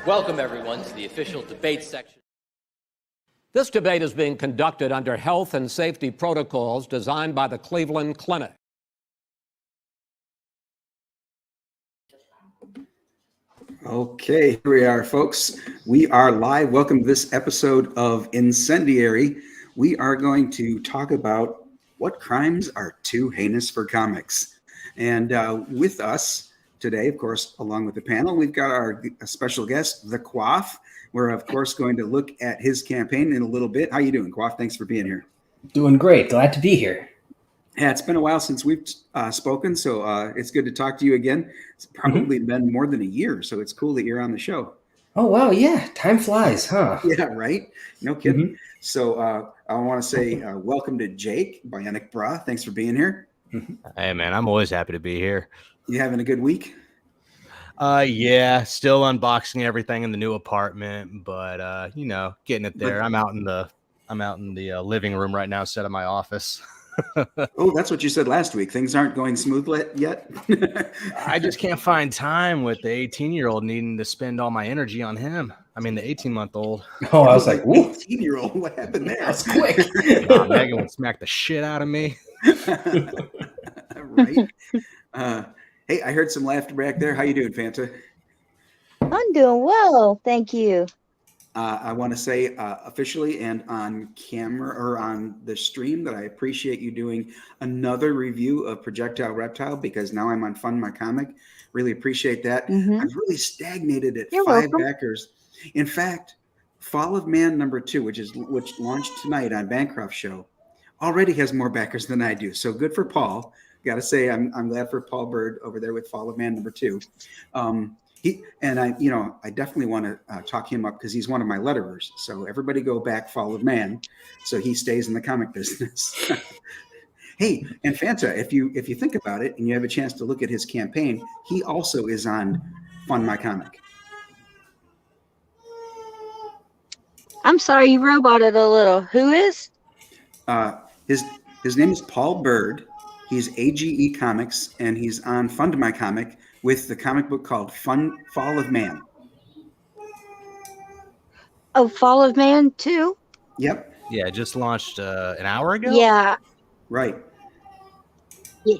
Welcome, everyone, to the official debate section. This debate is being conducted under health and safety protocols designed by the Cleveland Clinic. Okay, here we are, folks. We are live. Welcome to this episode of Incendiary. We are going to talk about what crimes are too heinous for comics. And with us today, of course, along with the panel, we've got our special guest, the Quaff. We're, of course, going to look at his campaign in a little bit. How you doing, Quaff? Thanks for being here. Doing great. Glad to be here. Yeah, it's been a while since we've spoken, so it's good to talk to you again. It's probably been more than a year, so it's cool that you're on the show. Oh, wow. Yeah. Time flies, huh? Yeah, right? No kidding. So I want to say welcome to Jake, Bionic Bra. Thanks for being here. Hey, man, I'm always happy to be here. You having a good week? Yeah, still unboxing everything in the new apartment, but you know, getting it there. I'm out in the living room right now, instead of my office. Oh, that's what you said last week. Things aren't going smoothly yet. I just can't find time with the 18-year-old needing to spend all my energy on him. I mean, the 18-month-old. Oh, I was like, 18-year-old. What happened there? That's quick. Megan would smack the shit out of me. Right. Hey, I heard some laughter back there. How you doing, Fanta? I'm doing well, thank you. I want to say officially and on camera or on the stream that I appreciate you doing another review of Projectile Reptile, because now I'm on FundMyComic. Really appreciate that. I've really stagnated at You're 5 welcome. backers. In fact, Fall of Man #2, which launched tonight on Bancroft's show, already has more backers than I do. So good for Paul. Got to say, I'm glad for Paul Bird over there with Fall of Man #2. I definitely want to talk him up because he's one of my letterers. So everybody go back Fall of Man, so he stays in the comic business. Hey, and Fanta, if you think about it and you have a chance to look at his campaign, he also is on FundMyComic. I'm sorry, you roboted a little. Who is? His name is Paul Bird. He's AGE Comics, and he's on FundMyComic with the comic book called Fall of Man. Oh, Fall of Man too? Yep. Yeah, just launched an hour ago. Yeah. Right. Yeah.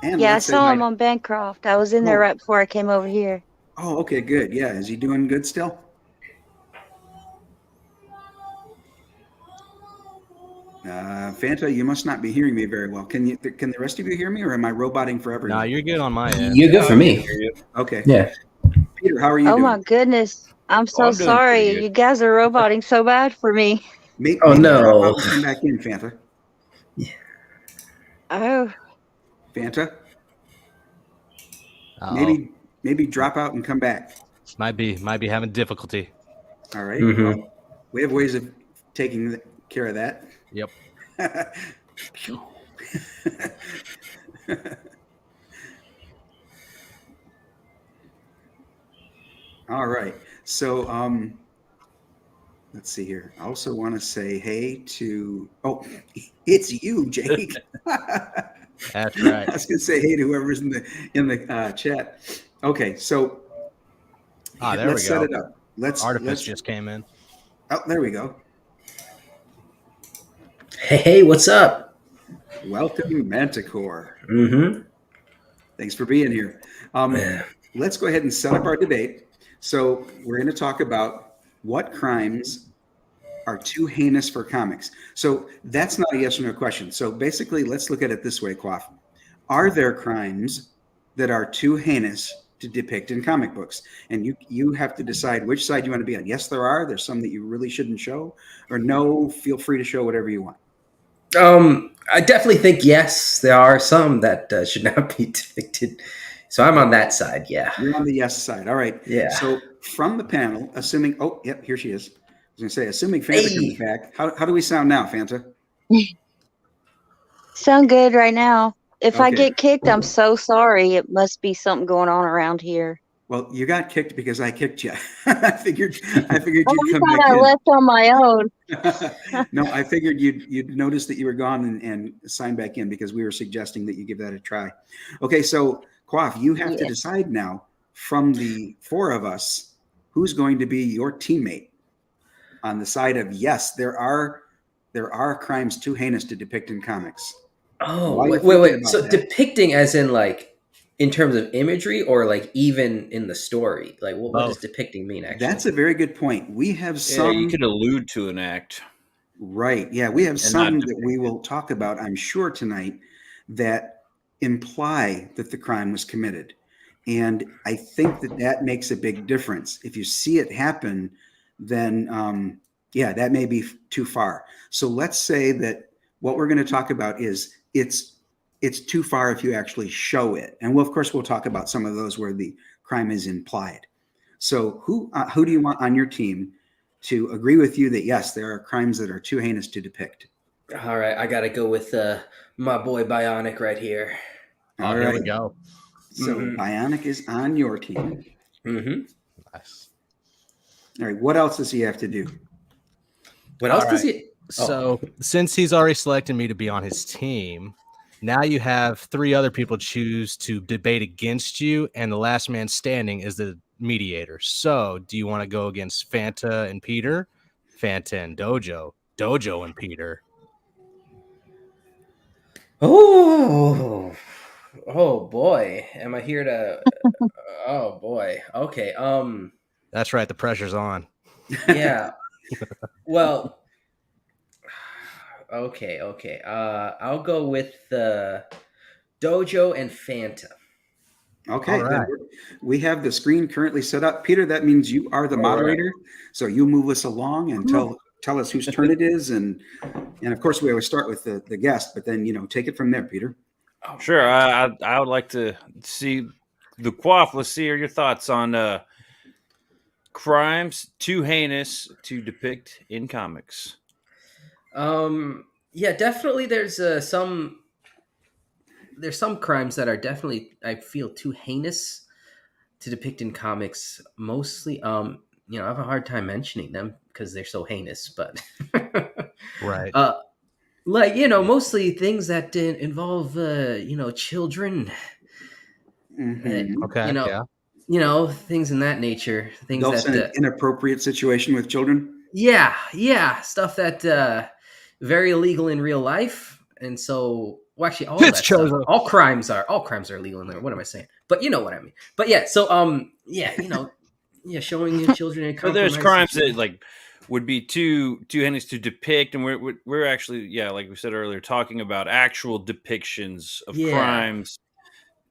And Yeah, I let's say saw him on Bancroft. I was in there right before I came over here. Oh, okay, good. Yeah, is he doing good still? Fanta, you must not be hearing me very well. Can the rest of you hear me, or am I roboting for everyone? No, you're good on my end. You're good for me. Okay. Yeah. Peter, how are you Oh doing? my goodness. I'm so I'm doing sorry. pretty good. You guys are roboting so bad for me. Maybe Oh, no. drop out and come back in, Fanta. Oh, Fanta, Uh-oh. maybe drop out and come back. Might be having difficulty. All right. Well, we have ways of taking care of that. Yep. All right. So let's see here. I also want to say hey to it's you, Jake. That's right. I was gonna say hey to whoever's in the chat. Okay, so There let's we go. set it up. Artifice just came in. Oh, there we go. Hey, what's up? Welcome, Manticore. Mm-hmm. Thanks for being here. Let's go ahead and set up our debate. So we're going to talk about what crimes are too heinous for comics. So that's not a yes or no question. So basically, let's look at it this way, Quaff. Are there crimes that are too heinous to depict in comic books? And you have to decide which side you want to be on. Yes, there are. There's some that you really shouldn't show. Or no, feel free to show whatever you want. I definitely think yes, there are some that should not be depicted. So I'm on that side. Yeah. You're on the yes side. All right. Yeah. So from the panel, assuming, yep, here she is. I was going to say, assuming Fanta comes back, how do we sound now, Fanta? sound good right now. If I Okay. get kicked, I'm so sorry. It must be something going on around here. Well, you got kicked because I kicked you. I figured you'd I come thought back I in. left on my own. No, I figured you'd notice that you were gone and sign back in because we were suggesting that you give that a try. Okay, so Quaff, you have to decide now from the four of us who's going to be your teammate on the side of yes, there are crimes too heinous to depict in comics. Oh, While you're wait. thinking about So that- depicting as in like in terms of imagery or like even in the story? Like what does depicting mean actually? That's a very good point. We have some. Yeah, you could allude to an act. Right. Yeah, we have And some not that we will talk about, I'm sure, tonight that imply that the crime was committed. And I think that makes a big difference. If you see it happen, then that may be too far. So let's say that what we're going to talk about is it's too far if you actually show it. And of course, we'll talk about some of those where the crime is implied. So who do you want on your team to agree with you that yes, there are crimes that are too heinous to depict? All right, I gotta go with my boy Bionic right here. Oh, here we go. So Bionic is on your team. Mm-hmm. Nice. All right. What else does he have to do? What else All does right. he? So since he's already selected me to be on his team, now you have 3 other people choose to debate against you, and the last man standing is the mediator. So do you want to go against Fanta and Peter, Fanta and Dojo, Dojo and Peter? Oh boy, am I here to? Oh boy. Okay. That's right. The pressure's on. Yeah. Well. Okay. I'll go with Dojo and Fanta. Okay. All right. We have the screen currently set up. Peter, that means you are the moderator. So you move us along and tell us whose turn it is. And of course, we always start with the guest, but then, take it from there, Peter. Sure. I would like to see the Quaff. Let's see your thoughts on crimes too heinous to depict in comics. Yeah, definitely. There's some crimes that are definitely, I feel, too heinous to depict in comics. Mostly, I have a hard time mentioning them because they're so heinous. But Right. mostly things that involve, children. Mm-hmm. Okay. Things in that nature. Things Those in an inappropriate situation with children. Yeah, stuff that very illegal in real life, and so actually all It's that stuff, chosen. all crimes are illegal in there. What am I saying? But you know what I mean. But yeah, so showing your children. But there's crimes that would be too heinous to depict, and we're actually like we said earlier, talking about actual depictions of crimes.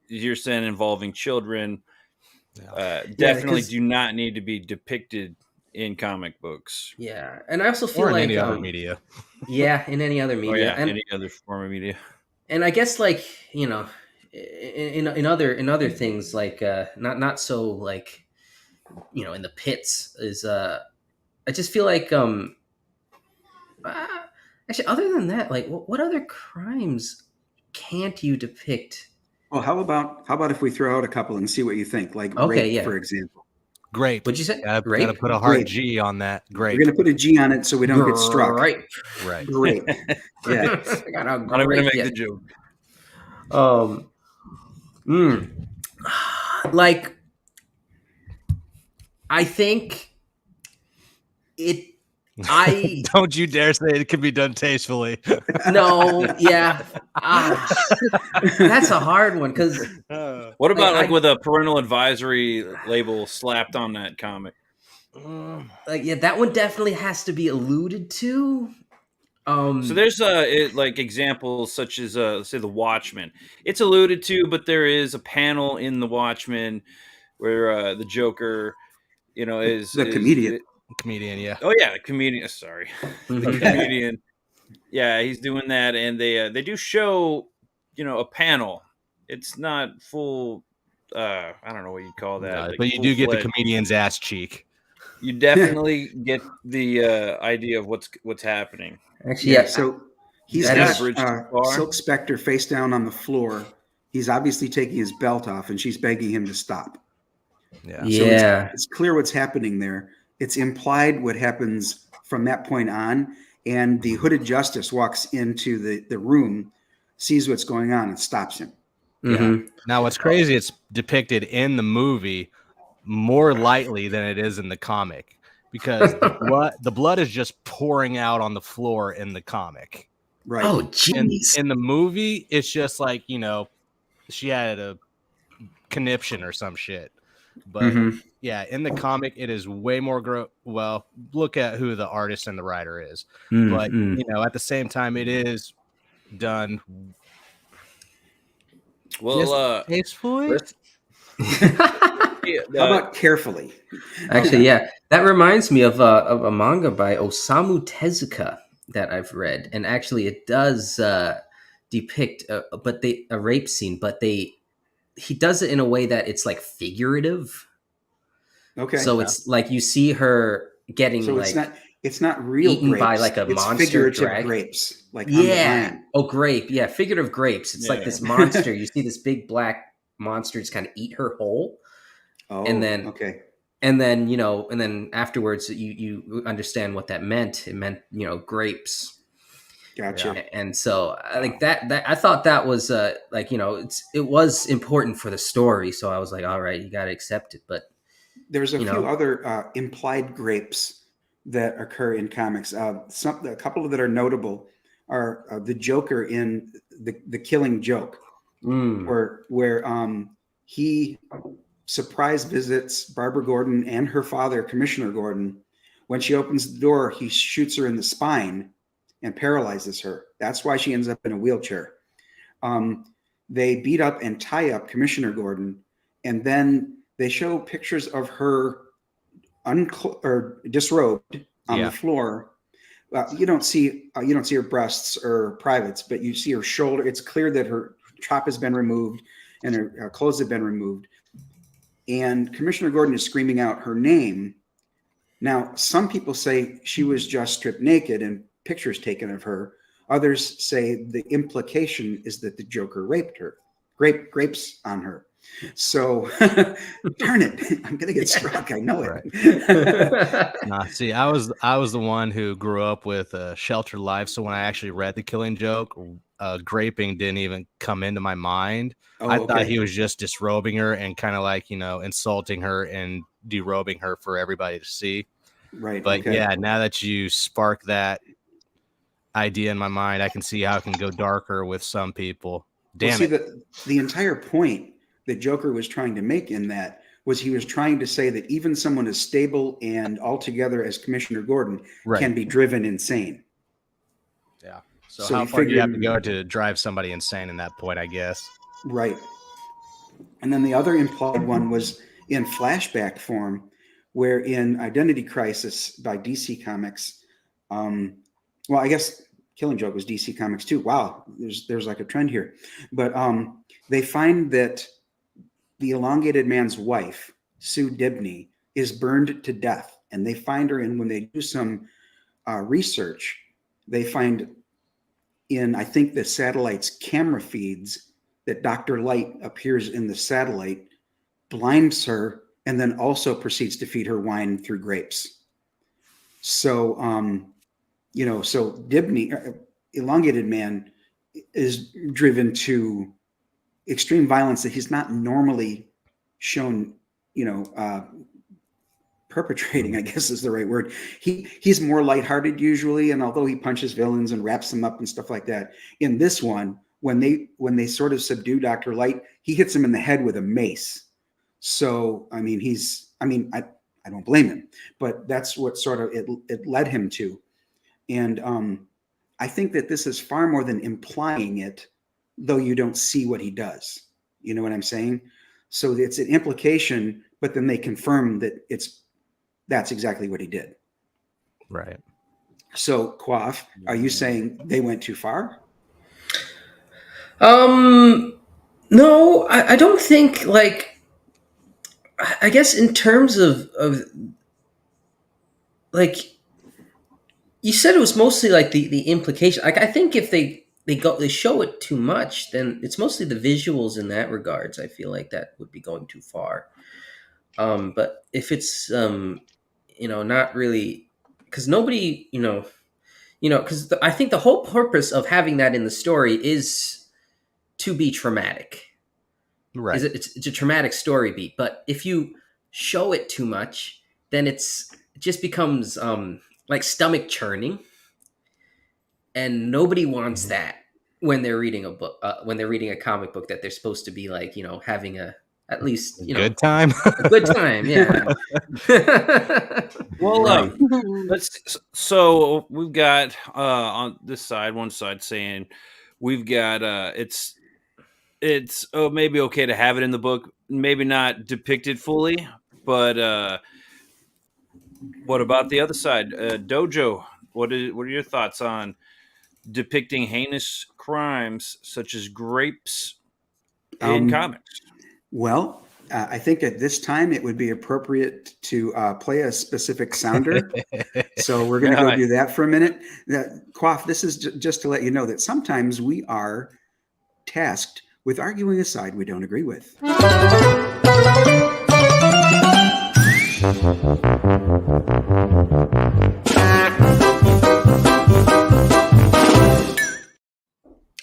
You're saying involving children. Definitely do not need to be depicted in comic books. Yeah, and I also feel Or in like any other media. Yeah, in any other media. And, any other form of media. And I guess in other things not so in the pits is I just feel like actually other than that, what other crimes can't you depict? Well, how about if we throw out a couple and see what you think? Rape, for example. Great. What'd you say? Gotta Rape? put a hard Grape. G on that. Great. We're going to put a G on it so we don't get struck. Right. Right. Great. Yeah. I got a I'm going to great- make yeah. the joke. I think it. I Don't you dare say it can be done tastefully. no, yeah. That's a hard one because What about I- with a parental advisory label slapped on that comic? that one definitely has to be alluded to. So there's examples such as say the Watchmen. It's alluded to, but there is a panel in the Watchmen where the Joker, is The comedian. Comedian, yeah. Oh yeah, the comedian. Sorry, the comedian. Yeah, he's doing that, and they do show, a panel. It's not full. I don't know what you call that, But you do get the full-fledged. comedian's ass cheek. You definitely get the idea of what's happening. Actually, yeah. So he's That got is- bridge too far. Silk Spectre face down on the floor. He's obviously taking his belt off, and she's begging him to stop. Yeah. So Yeah. it's clear what's happening there. It's implied what happens from that point on, and the hooded justice walks into the room, sees what's going on, and stops him. Mhm. Now, what's crazy, it's depicted in the movie, more lightly than it is in the comic, because the blood is just pouring out on the floor in the comic. Right. Oh, jeez. In the movie, it's just like, she had a conniption or some shit. But yeah, in the comic, it is way more well, look at who the artist and the writer is. But at the same time, it is done Well, tastefully. How about carefully? Actually, yeah, that reminds me of a manga by Osamu Tezuka that I've read, and actually, it does depict a rape scene, but he does it in a way that it's like figurative. Okay. So it's like you see her getting so it's not real eaten grapes. by like a it's monster figurative dragon. Grapes, like yeah, grape, yeah, figurative grapes. It's like Yeah. this monster. You see this big black monster just kind of eat her whole. Oh, And then- okay. And then, and then afterwards you understand what that meant. It meant, grapes. Gotcha. And so I think that I thought that was it was important for the story. So I was like, all right, you got to accept it. But There's a few other implied grapes that occur in comics. A couple that are notable are the Joker in the Killing Joke, where he surprise visits Barbara Gordon and her father, Commissioner Gordon. When she opens the door, he shoots her in the spine and paralyzes her. That's why she ends up in a wheelchair. They beat up and tie up Commissioner Gordon, and then they show pictures of her disrobed on the floor. You don't see her breasts or privates, but you see her shoulder. It's clear that her top has been removed and her clothes have been removed. And Commissioner Gordon is screaming out her name. Now, some people say she was just stripped naked and pictures taken of her. Others say the implication is that the Joker raped her, grapes on her. So, darn it, I'm gonna get struck. I know it. Nah, see, I was the one who grew up with a sheltered life. So when I actually read The Killing Joke, graping didn't even come into my mind. I thought he was just disrobing her and kind of like, insulting her and derobing her for everybody to see. Right. But yeah, now that you spark that idea in my mind, I can see how it can go darker with some people. Damn it. The entire point that Joker was trying to make in that was he was trying to say that even someone as stable and altogether as Commissioner Gordon can be driven insane. Yeah. So how far do you have to go to drive somebody insane in that point, I guess? Right. And then the other implied one was in flashback form, where in Identity Crisis by DC Comics, well, I guess Killing Joke was DC Comics too. Wow, there's like a trend here. But they find that the elongated man's wife, Sue Dibney, is burned to death. And they find her, and when they do some research, they find in, I think, the satellite's camera feeds that Dr. Light appears in the satellite, blinds her, and then also proceeds to feed her wine through grapes. So, so Dibney, elongated man, is driven to extreme violence that he's not normally shown, perpetrating, I guess is the right word. He's more lighthearted usually, and although he punches villains and wraps them up and stuff like that, in this one, when they sort of subdue Dr. Light, he hits him in the head with a mace. So, I mean, I don't blame him, but that's what sort of it led him to. And I think that this is far more than implying it, though you don't see what he does. You know what I'm saying? So it's an implication, but then they confirm that that's exactly what he did. Right. So, Quaff, are you saying they went too far? No, I don't think, like, I guess in terms of like, you said it was mostly like the implication. Like, I think if they show it too much, then it's mostly the visuals in that regards. I feel like that would be going too far. But if it's not really, because nobody, because I think the whole purpose of having that in the story is to be traumatic. Right. It's a traumatic story beat. But if you show it too much, then it just becomes like stomach churning, and nobody wants that when they're reading a book, when they're reading a comic book that they're supposed to be like, having at least, Good time. a good time. Yeah. Well, Right. so we've got on this side, one side saying we've got it's maybe okay to have it in the book, maybe not depicted fully, but what about the other side? Dojo, what are your thoughts on depicting heinous crimes such as grapes in comics? Well, I think at this time it would be appropriate to play a specific sounder. So we're going to go do that for a minute. Quaff, this is just to let you know that sometimes we are tasked with arguing a side we don't agree with.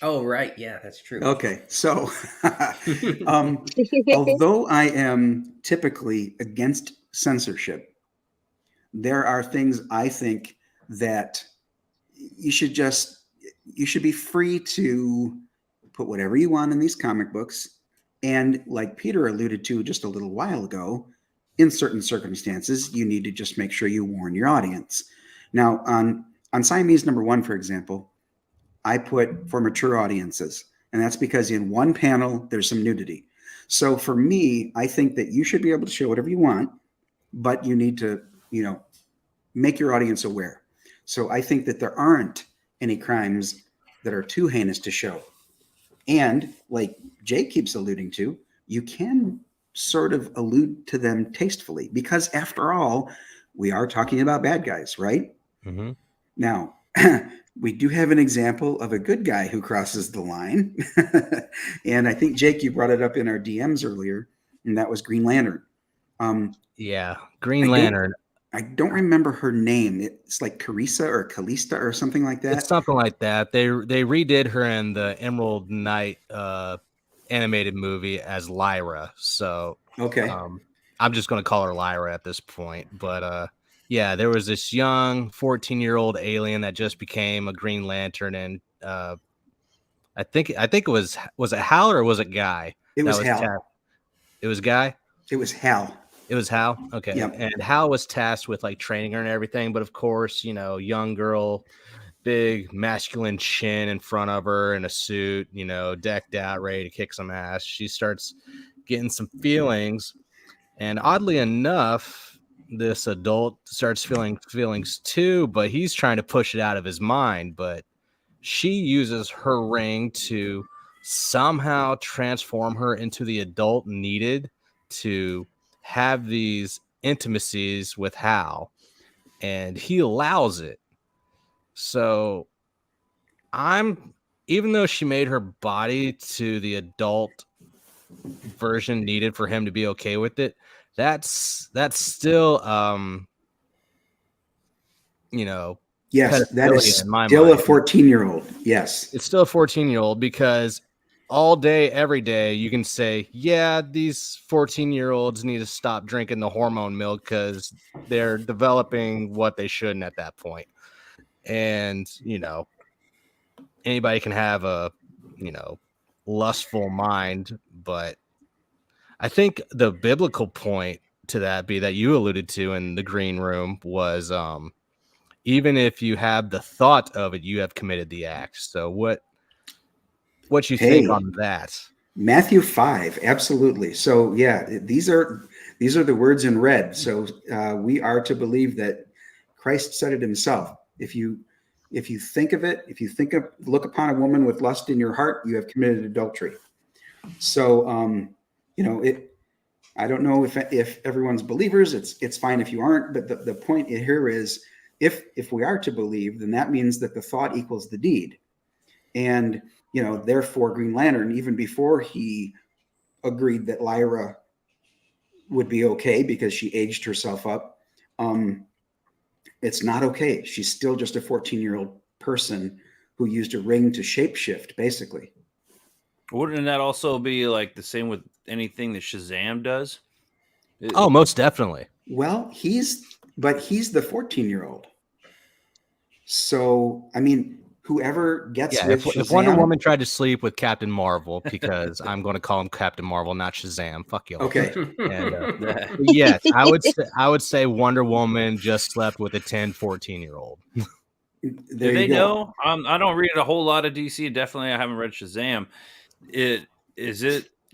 Oh, right. Yeah, that's true. Okay, so although I am typically against censorship, there are things I think that you should be free to put whatever you want in these comic books. And like Peter alluded to just a little while ago, in certain circumstances, you need to just make sure you warn your audience. Now, on Siamese #1, for example, I put for mature audiences, and that's because in one panel, there's some nudity. So for me, I think that you should be able to show whatever you want, but you need to, make your audience aware. So I think that there aren't any crimes that are too heinous to show. And like Jake keeps alluding to, you can sort of allude to them tastefully, because after all, we are talking about bad guys, right? Mm-hmm. Now, we do have an example of a good guy who crosses the line. And I think, Jake, you brought it up in our DMs earlier, and that was Green Lantern. Yeah, Green Lantern. I don't remember her name. It's like Carissa or Callista or something like that. It's something like that. They redid her in the Emerald Knight animated movie as Lyra. So Okay. I'm just going to call her Lyra at this point. But yeah, there was this young 14-year-old alien that just became a Green Lantern, and I think it was it Hal or was it Guy? It was Hal. It was Guy. It was Hal. It was Hal. Okay. Yep. And Hal was tasked with like training her and everything. But of course, young girl, big masculine chin in front of her in a suit, decked out, ready to kick some ass. She starts getting some feelings. And oddly enough, this adult starts feeling feelings too, but he's trying to push it out of his mind. But she uses her ring to somehow transform her into the adult needed to have these intimacies with Hal, and he allows it. So even though she made her body to the adult version needed for him to be okay with it, that's still yes, that is in my still mind. a 14-year-old. Yes, it's still a 14-year-old, because all day, every day, you can say, yeah, these 14-year-olds need to stop drinking the hormone milk because they're developing what they shouldn't at that point. And, anybody can have a, lustful mind. But I think the biblical point to that that you alluded to in the green room was even if you have the thought of it, you have committed the act. So what you think on that? Matthew 5, absolutely. So yeah, these are the words in red. So we are to believe that Christ said it himself. If you think of it, look upon a woman with lust in your heart, you have committed adultery. So I don't know if everyone's believers. It's fine if you aren't. But the point here is, if we are to believe, then that means that the thought equals the deed, and therefore Green Lantern, even before he agreed that Lyra would be okay because she aged herself up, it's not okay. She's still just a 14-year-old person who used a ring to shapeshift, basically. Wouldn't that also be like the same with anything that Shazam does? Oh, most definitely. Well, he's the 14-year-old. So, I mean, whoever gets Yeah, with if Wonder Shazam. Woman tried to sleep with Captain Marvel, because I'm going to call him Captain Marvel, not Shazam. Fuck you. Okay. And yes, I would say Wonder Woman just slept with a 10, 14-year-old. There Do you they go. know? I don't read a whole lot of DC. Definitely, I haven't read Shazam.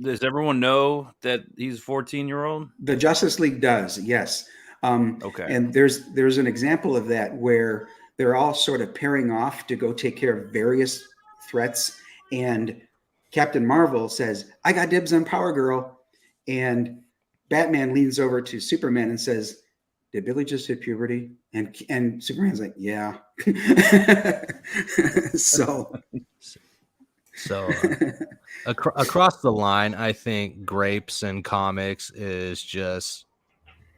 Does everyone know that he's a 14-year-old? The Justice League does, yes. Okay. And there's an example of that where they're all sort of pairing off to go take care of various threats. And Captain Marvel says, I got dibs on Power Girl. And Batman leans over to Superman and says, did Billy just hit puberty? And Superman's like, yeah. So Across the line, I think grapes and comics is just,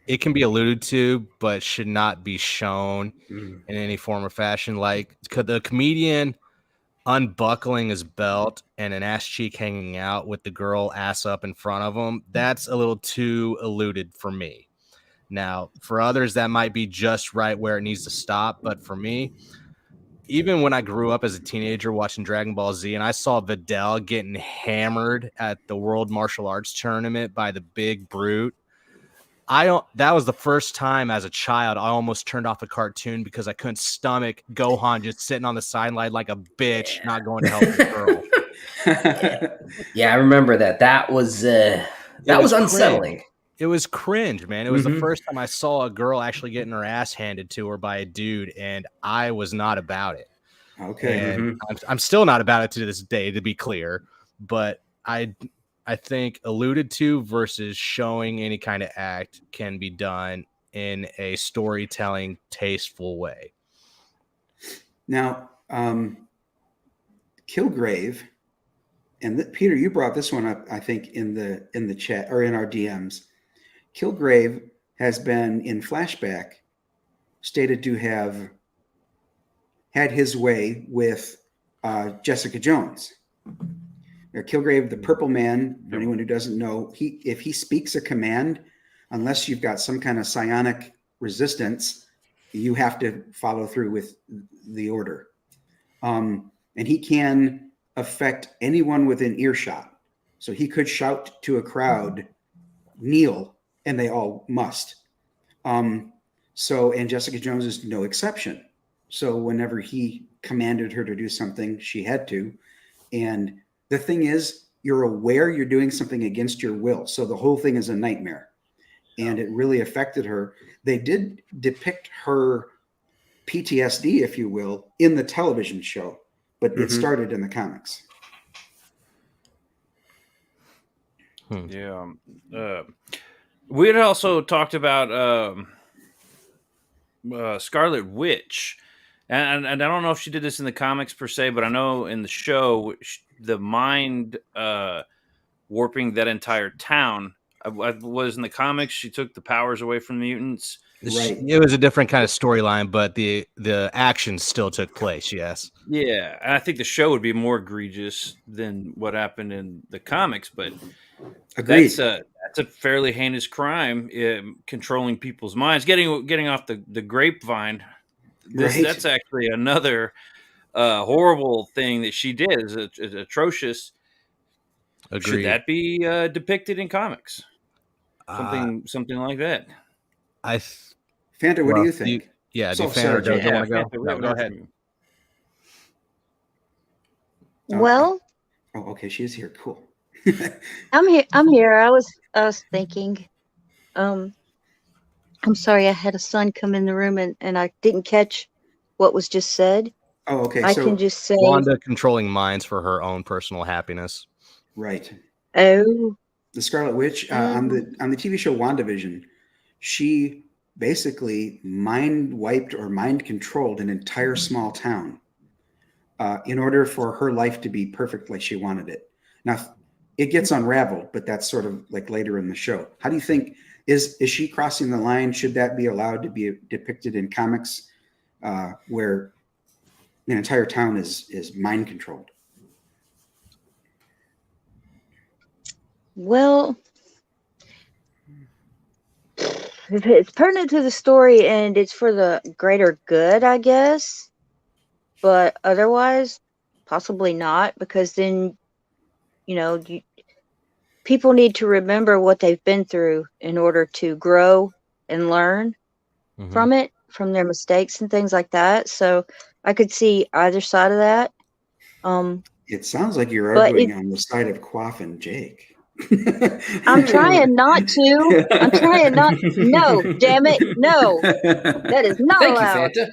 it can be alluded to, but should not be shown in any form or fashion. Like the comedian unbuckling his belt and an ass cheek hanging out with the girl ass up in front of him, that's a little too alluded for me. Now, for others, that might be just right where it needs to stop. But for me, even when I grew up as a teenager watching Dragon Ball Z and I saw Videl getting hammered at the World Martial Arts Tournament by the big brute, that was the first time as a child I almost turned off a cartoon because I couldn't stomach Gohan just sitting on the sideline like a bitch, not going to help the girl. Yeah, I remember that. That was unsettling. Cringe. It was cringe, man. It was the first time I saw a girl actually getting her ass handed to her by a dude, and I was not about it. Okay. And I'm still not about it to this day, to be clear. But I think alluded to versus showing any kind of act can be done in a storytelling, tasteful way. Now, Kilgrave, and Peter, you brought this one up, I think, in the chat or in our DMs. Kilgrave has been in flashback stated to have had his way with Jessica Jones. Now, Kilgrave, the Purple Man, for anyone who doesn't know, if he speaks a command, unless you've got some kind of psionic resistance, you have to follow through with the order. And he can affect anyone within earshot. So he could shout to a crowd, kneel, and they all must. And Jessica Jones is no exception. So whenever he commanded her to do something, she had to. And the thing is, you're aware you're doing something against your will. So the whole thing is a nightmare. And it really affected her. They did depict her PTSD, if you will, in the television show, but it started in the comics. Yeah. We had also talked about Scarlet Witch. And I don't know if she did this in the comics per se, but I know in the show, the mind warping that entire town. I was in the comics. She took the powers away from the mutants. Right. It was a different kind of storyline, but the action still took place. Yes. Yeah, and I think the show would be more egregious than what happened in the comics. But Agreed. that's a fairly heinous crime, controlling people's minds, getting off the grapevine. That's actually another horrible thing that she did. Is atrocious. Agreed. Should that be depicted in comics? Something like that. Fanta, what do you think? Do Fanta Sarah, or Joe want to go? No, go ahead. Well, Oh, okay. She's here. Cool. I'm here. I was thinking. I'm sorry, I had a son come in the room and I didn't catch what was just said. Oh, okay. I can just say Wanda controlling minds for her own personal happiness. Right. Oh. The Scarlet Witch on the TV show WandaVision, she basically mind wiped or mind controlled an entire small town in order for her life to be perfect like she wanted it. Now, it gets unraveled, but that's sort of like later in the show. How do you think, is she crossing the line? Should that be allowed to be depicted in comics where an entire town is mind controlled? Well, it's pertinent to the story and it's for the greater good, I guess. But otherwise, possibly not, because then, people need to remember what they've been through in order to grow and learn from it, from their mistakes and things like that. So I could see either side of that. It sounds like you're But arguing on the side of Quaff and Jake. I'm trying not to. I'm trying not. No, damn it, no. That is not Thank allowed. you,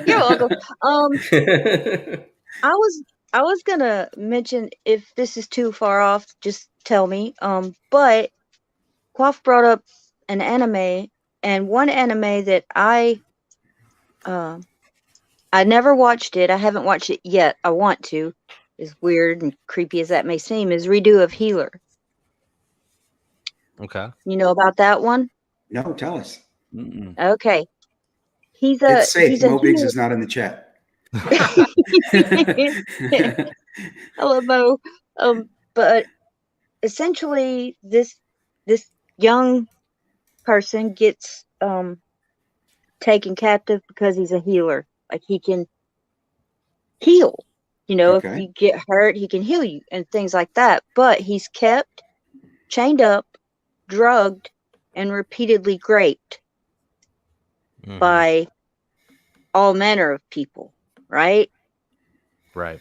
You're welcome. Fanta. I was gonna mention, if this is too far off, just tell me. But Quaff brought up an anime, and one anime that I never watched it. I haven't watched it yet. I want to. As weird and creepy as that may seem, is Redo of Healer. Okay. You know about that one? No, tell us. Okay. He's a It's safe. he's a Mo Biggs healer. is not in the chat. Hello, Mo. But essentially, this young person gets taken captive because he's a healer. Like, he can heal. If Okay. you get hurt, he can heal you and things like that. But he's kept chained up, drugged, and repeatedly raped by all manner of people, right? Right.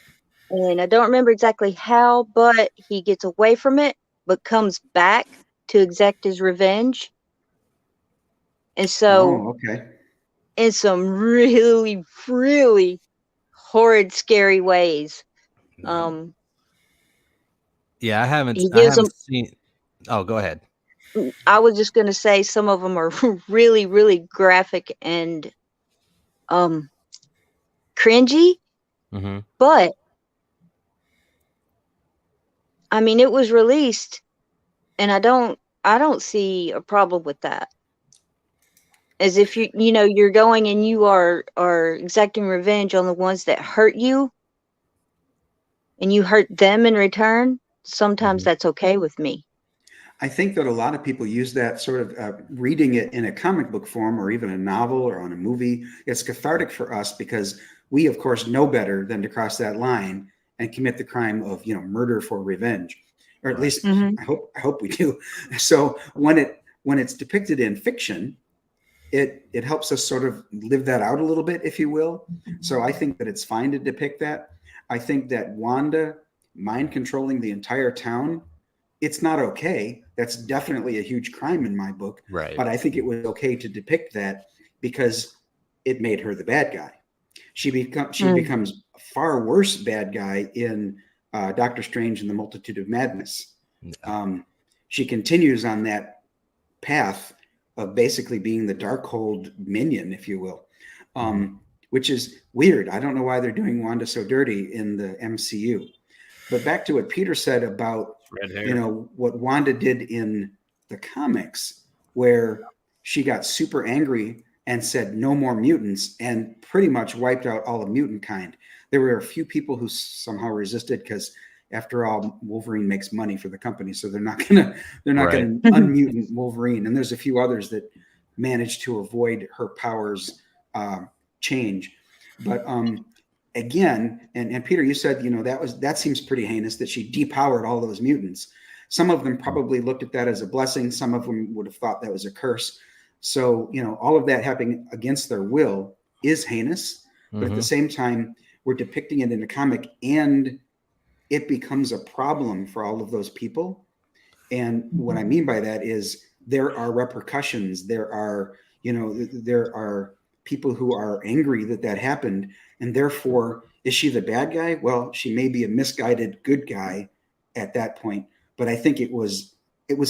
And I don't remember exactly how, but he gets away from it, but comes back to exact his revenge. And so, okay. in some really, really horrid, scary ways, Yeah, I haven't he gives them. seen. Oh, go ahead. I was just gonna say some of them are really, really graphic and cringy, but I mean, it was released, and I don't see a problem with that. As if you're going and you are exacting revenge on the ones that hurt you, and you hurt them in return. Sometimes that's okay with me. I think that a lot of people use that sort of reading it in a comic book form or even a novel or on a movie. It's cathartic for us because we, of course, know better than to cross that line and commit the crime of murder for revenge, or at least I hope we do. So when it's depicted in fiction, it helps us sort of live that out a little bit, if you will. So I think that it's fine to depict that. I think that Wanda mind controlling the entire town, it's not okay. That's definitely a huge crime in my book. Right. But I think it was okay to depict that because it made her the bad guy. She becomes a far worse bad guy in Doctor Strange and the Multitude of Madness. She continues on that path of basically being the Darkhold minion, if you will, which is weird. I don't know why they're doing Wanda so dirty in the MCU. But back to what Peter said about what Wanda did in the comics, where she got super angry and said no more mutants and pretty much wiped out all of mutant kind. There were a few people who somehow resisted because, after all, Wolverine makes money for the company, so they're not gonna unmutant Wolverine. And there's a few others that managed to avoid her powers change. But again, and Peter, you said that seems pretty heinous that she depowered all those mutants. Some of them probably looked at that as a blessing. Some of them would have thought that was a curse. So all of that happening against their will is heinous. But at the same time, we're depicting it in a comic, and it becomes a problem for all of those people. And what I mean by that is there are repercussions. There are people who are angry that happened. And therefore, is she the bad guy? Well, she may be a misguided good guy at that point. But I think it was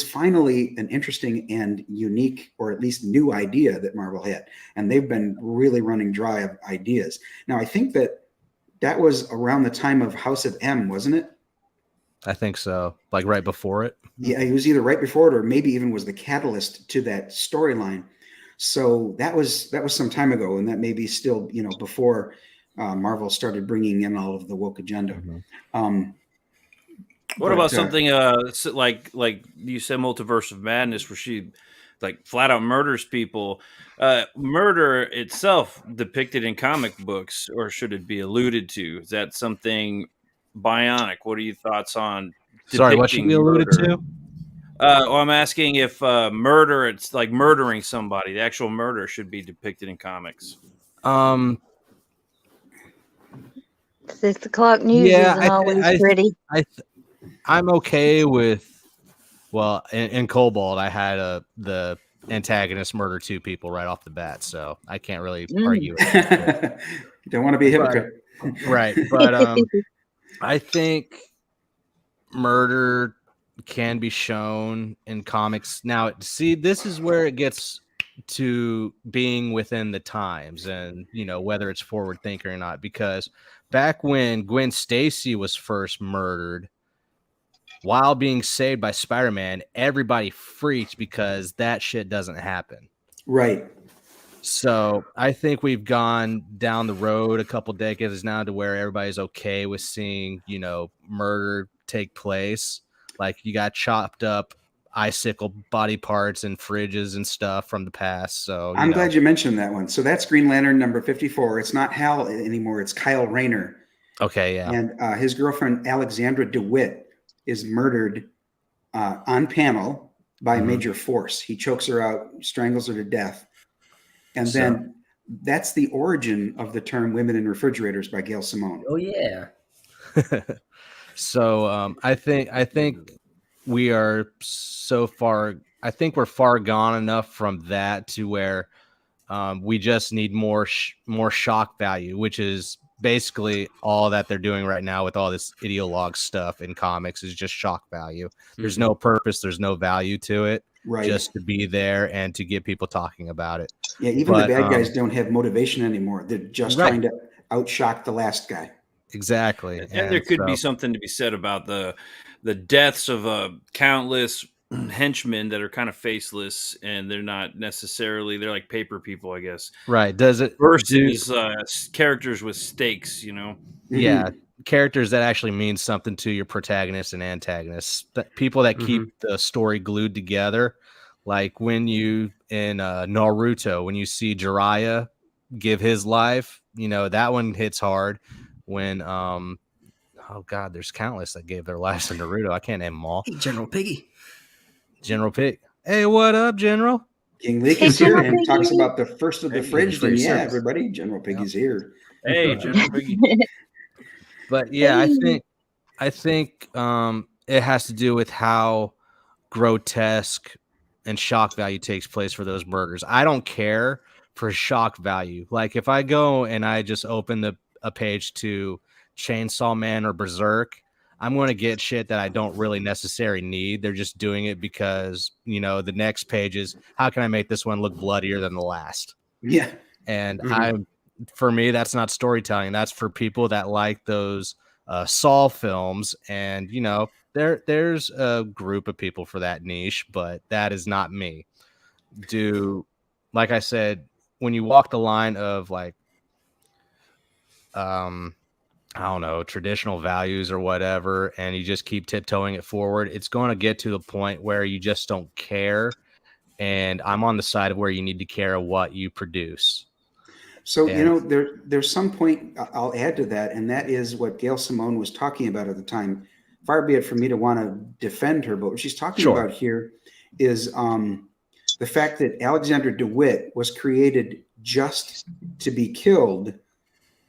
finally an interesting and unique, or at least new idea that Marvel had. And they've been really running dry of ideas. Now, I think that was around the time of House of M, wasn't it? I think so. Like right before it. Yeah, it was either right before it or maybe even was the catalyst to that storyline. So that was some time ago, and that may be still before Marvel started bringing in all of the woke agenda. What about something like you said, Multiverse of Madness, where she like flat out murders people. Murder itself depicted in comic books, or should it be alluded to? Is that something bionic? What are your thoughts on Sorry, what should depicting be alluded murder? to? Well, I'm asking if murder, it's like murdering somebody. The actual murder should be depicted in comics. 6 o'clock news Yeah, isn't always pretty. I'm okay with. Well, in Cobalt, I had the antagonist murder 2 people right off the bat, so I can't really argue with that. You don't want to be a hypocrite. Right, but I think murder can be shown in comics. Now, see, this is where it gets to being within the times and, whether it's forward thinking or not, because back when Gwen Stacy was first murdered, while being saved by Spider-Man, everybody freaked because that shit doesn't happen. Right. So I think we've gone down the road a couple decades now to where everybody's okay with seeing, murder take place. Like you got chopped up icicle body parts and fridges and stuff from the past. So I'm glad you mentioned that one. So that's Green Lantern number 54. It's not Hal anymore. It's Kyle Rayner. Okay, yeah. And his girlfriend, Alexandra DeWitt, is murdered on panel by Major Force. He chokes her out, strangles her to death. And then that's the origin of the term women in refrigerators by Gail Simone. Oh, yeah. So I think we are so far. I think we're far gone enough from that to where we just need more shock value, which is basically all that they're doing right now with all this ideologue stuff in comics is just shock value. There's no purpose. There's no value to it. Right. Just to be there and to get people talking about it. Yeah, even the bad guys don't have motivation anymore. They're just trying to outshock the last guy. Exactly. And there could be something to be said about the deaths of countless henchmen that are kind of faceless, and they're not necessarily, they're like paper people, I guess. Right. Does it versus characters with stakes, Yeah. Characters that actually mean something to your protagonists and antagonists, people that keep the story glued together. Like when you in Naruto, when you see Jiraiya give his life, that one hits hard. When oh god, there's countless that gave their lives in Naruto. I can't name them all. Hey, General Piggy. General Pig. Hey, what up, General? King Leak is here and talks about the first of the fridge. Then everybody, General Piggy's here. Hey, General Piggy. But yeah, I think it has to do with how grotesque and shock value takes place for those murders. I don't care for shock value. Like if I go and I just open a page to Chainsaw Man or Berserk, I'm going to get shit that I don't really necessarily need. They're just doing it because, the next page is, how can I make this one look bloodier than the last? Yeah. And for me, that's not storytelling. That's for people that like those Saw films. And, there's a group of people for that niche, but that is not me. Like I said, when you walk the line of like, I don't know, traditional values or whatever, and you just keep tiptoeing it forward, it's going to get to the point where you just don't care. And I'm on the side of where you need to care of what you produce. So, there's some point I'll add to that, and that is what Gail Simone was talking about at the time. Far be it for me to want to defend her, but what she's talking about here is the fact that Alexandra DeWitt was created just to be killed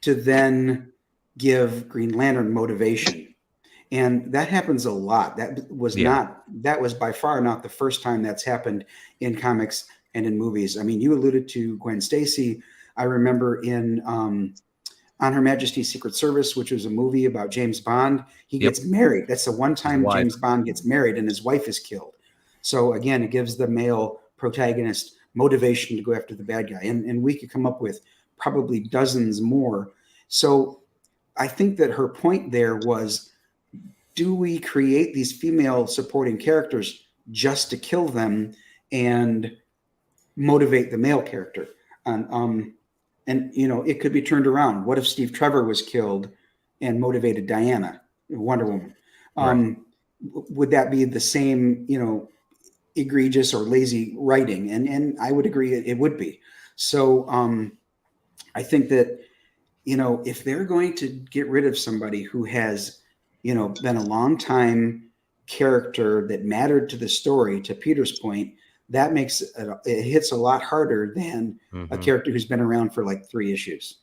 to then give Green Lantern motivation. And that happens a lot. That was by far not the first time that's happened in comics and in movies. I mean, you alluded to Gwen Stacy. I remember in On Her Majesty's Secret Service, which was a movie about James Bond, he gets married. That's the one time James Bond gets married and his wife is killed. So again, it gives the male protagonist motivation to go after the bad guy. And we could come up with probably dozens more. So I think that her point there was, do we create these female supporting characters just to kill them and motivate the male character? And it could be turned around. What if Steve Trevor was killed and motivated Diana, Wonder Woman? Would that be the same, egregious or lazy writing, and I would agree it would be. So I think that, if they're going to get rid of somebody who has, been a long time character that mattered to the story, to Peter's point, that makes it hits a lot harder than a character who's been around for like 3 issues.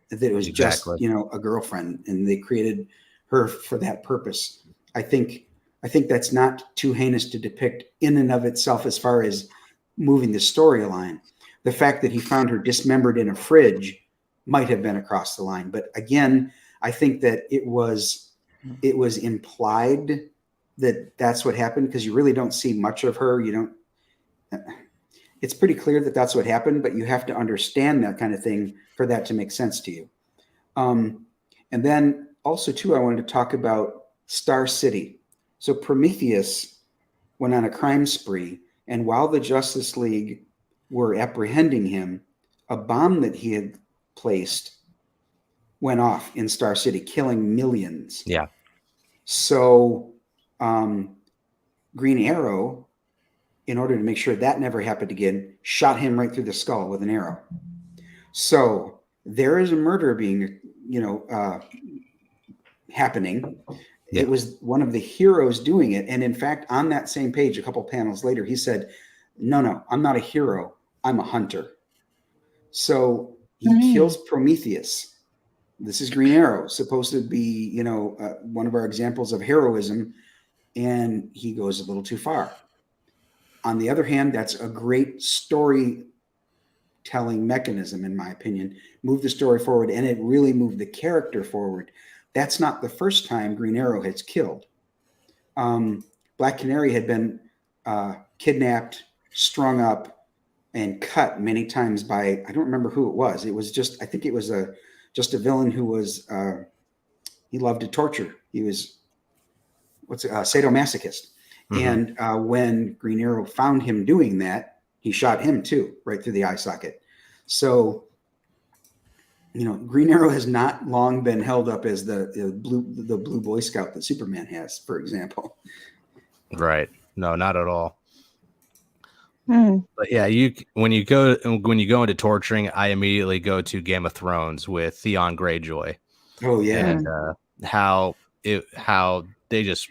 That it was just, a girlfriend, and they created her for that purpose. I think that's not too heinous to depict in and of itself as far as moving the storyline. The fact that he found her dismembered in a fridge might have been across the line. But again, I think that it was implied that that's what happened, because you really don't see much of her. It's pretty clear that that's what happened, but you have to understand that kind of thing for that to make sense to you. And then also too, I wanted to talk about Star City. So Prometheus went on a crime spree, and while the Justice League were apprehending him, a bomb that he had placed went off in Star City, killing millions. Yeah. So Green Arrow, in order to make sure that never happened again, shot him right through the skull with an arrow. So there is a murder being, happening. Yeah. It was one of the heroes doing it. And in fact, on that same page, a couple panels later, he said, no, I'm not a hero. I'm a hunter. So he kills Prometheus. This is Green Arrow, supposed to be, one of our examples of heroism. And he goes a little too far. On the other hand, that's a great storytelling mechanism, in my opinion. Move the story forward, and it really moved the character forward. That's not the first time Green Arrow has killed. Black Canary had been kidnapped, strung up, and cut many times by, I don't remember who it was. It was just, I think it was just a villain who was, he loved to torture. He was, sadomasochist. And when Green Arrow found him doing that, he shot him too, right through the eye socket. So, Green Arrow has not long been held up as the blue Boy Scout that Superman has, for example. Right. No, not at all. But yeah, when you go into torturing, I immediately go to Game of Thrones with Theon Greyjoy. Oh yeah, and how they just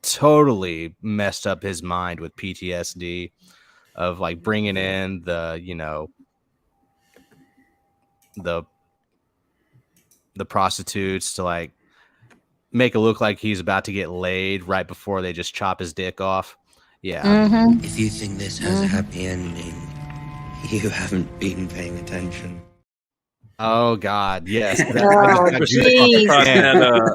totally messed up his mind with PTSD of like bringing in the prostitutes to like make it look like he's about to get laid right before they just chop his dick off. Yeah. If you think this has a happy ending, you haven't been paying attention. Oh God, yes. Oh, jeez.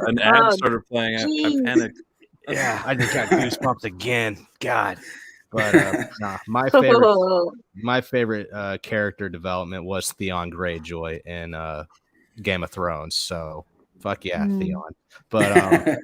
An ad started playing. I panicked. Yeah, I just got goosebumps again. God. But my favorite character development was Theon Greyjoy in Game of Thrones. So fuck yeah, Theon. But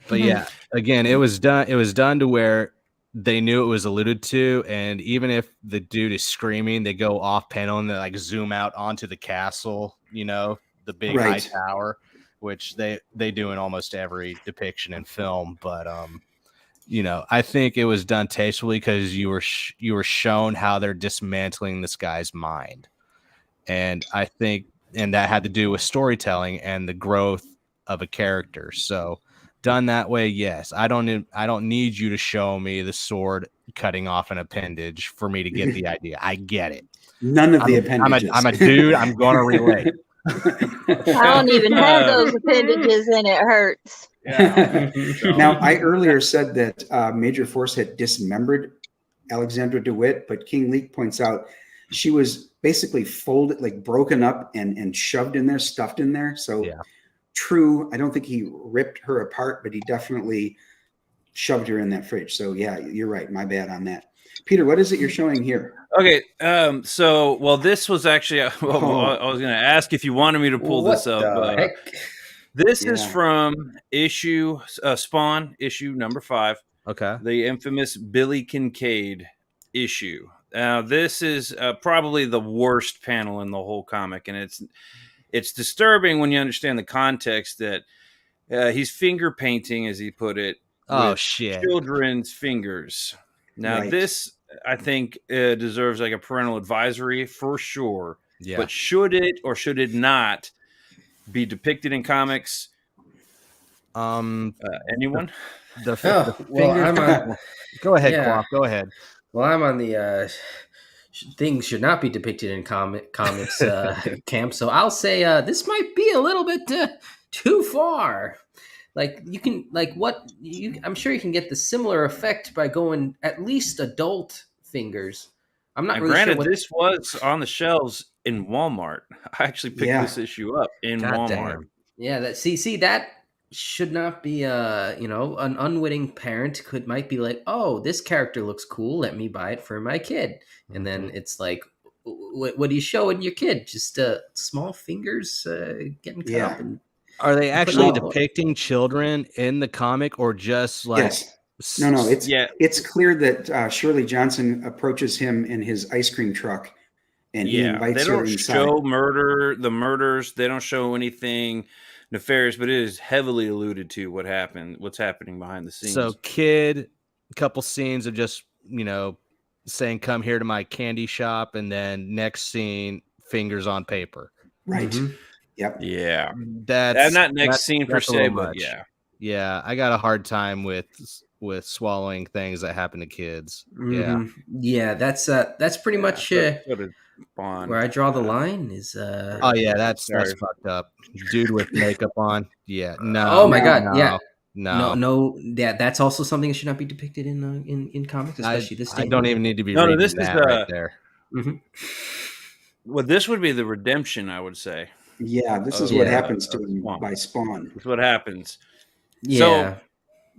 but yeah, again, it was done to where they knew it was alluded to, and even if the dude is screaming, they go off panel and they like zoom out onto the castle, the big high tower, which they do in almost every depiction in film. But I think it was done tastefully because you were shown how they're dismantling this guy's mind, and I think that had to do with storytelling and the growth of a character. So done that way, yes. I don't need you to show me the sword cutting off an appendage for me to get the idea. I get it. None of the appendages. I'm a dude. I'm gonna relate. I don't even have those appendages, and it hurts. Yeah. Now, I earlier said that Major Force had dismembered Alexandra DeWitt, but King Leek points out she was basically folded, like broken up and shoved in there, stuffed in there. So yeah. True, I don't think he ripped her apart, but he definitely shoved her in that fridge. So yeah, you're right. My bad on that. Peter, what is it you're showing here? Okay, this was actually, I was going to ask if you wanted me to pull this up. This is from Spawn, issue number 5. Okay. The infamous Billy Kincaid issue. Now, this is probably the worst panel in the whole comic, and it's disturbing when you understand the context that he's finger painting, as he put it, Oh with shit! children's fingers. Now, Right. this I think deserves like a parental advisory for sure. Yeah. But should it or should it not be depicted in comics? Anyone? The well, fingers. I'm on. Go ahead, Yeah. Quaff. Go ahead. Well, I'm on the things should not be depicted in comics camp. So I'll say this might be a little bit too far. Like you can I'm sure you can get the similar effect by going at least adult fingers. I'm not And really granted, sure what this was on the shelves in Walmart. I actually picked Yeah. this issue up in God Walmart. damn. Yeah, that see that should not be an unwitting parent might be like, "Oh, this character looks cool, let me buy it for my kid." And then it's like, what do you show in your kid? Just small fingers getting cut Yeah. up and Are they actually all- depicting children in the comic, or just like? Yes. No, it's Yeah. it's clear that Shirley Johnson approaches him in his ice cream truck, and he Yeah, invites they her don't inside. show the murders. They don't show anything nefarious, but it is heavily alluded to what's happening behind the scenes. So, kid, couple scenes of just saying, "Come here to my candy shop," and then next scene, fingers on paper. Right. Mhm. Yep. yeah, That's not next scene per that's a se, little but much. yeah, Yeah, I got a hard time with swallowing things that happen to kids. Yeah. Mhm. Yeah, that's pretty much so did Bond. where I draw the line is Oh yeah, that's Sorry. fucked up. Dude with makeup on. Yeah. No. Oh my God, no, yeah. No. No, that's also something that should not be depicted in comics, especially this day. I don't even need to be No, reading this is, that right there. Mhm. Well, this would be the redemption, I would say. Yeah, this is Oh, what yeah. happens to him Spawn. by Spawn. That's what happens. Yeah. So,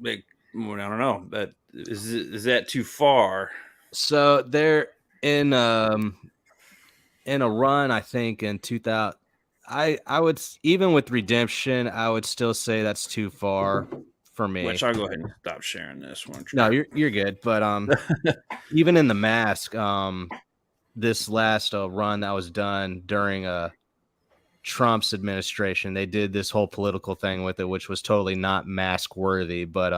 like, well, I don't know. But is that too far? So they're in a run, I think, in 2000. I would, even with redemption, I would still say that's too far for me. Which I'll go ahead and stop sharing this one. No, you're good. But even in the mask, this last run that was done during Trump's administration, they did this whole political thing with it, which was totally not mask worthy. But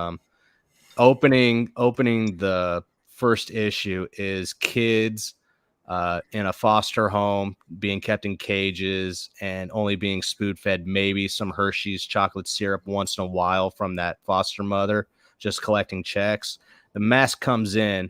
opening the first issue is kids in a foster home being kept in cages and only being spoon fed maybe some Hershey's chocolate syrup once in a while from that foster mother, just collecting checks. The mask comes in,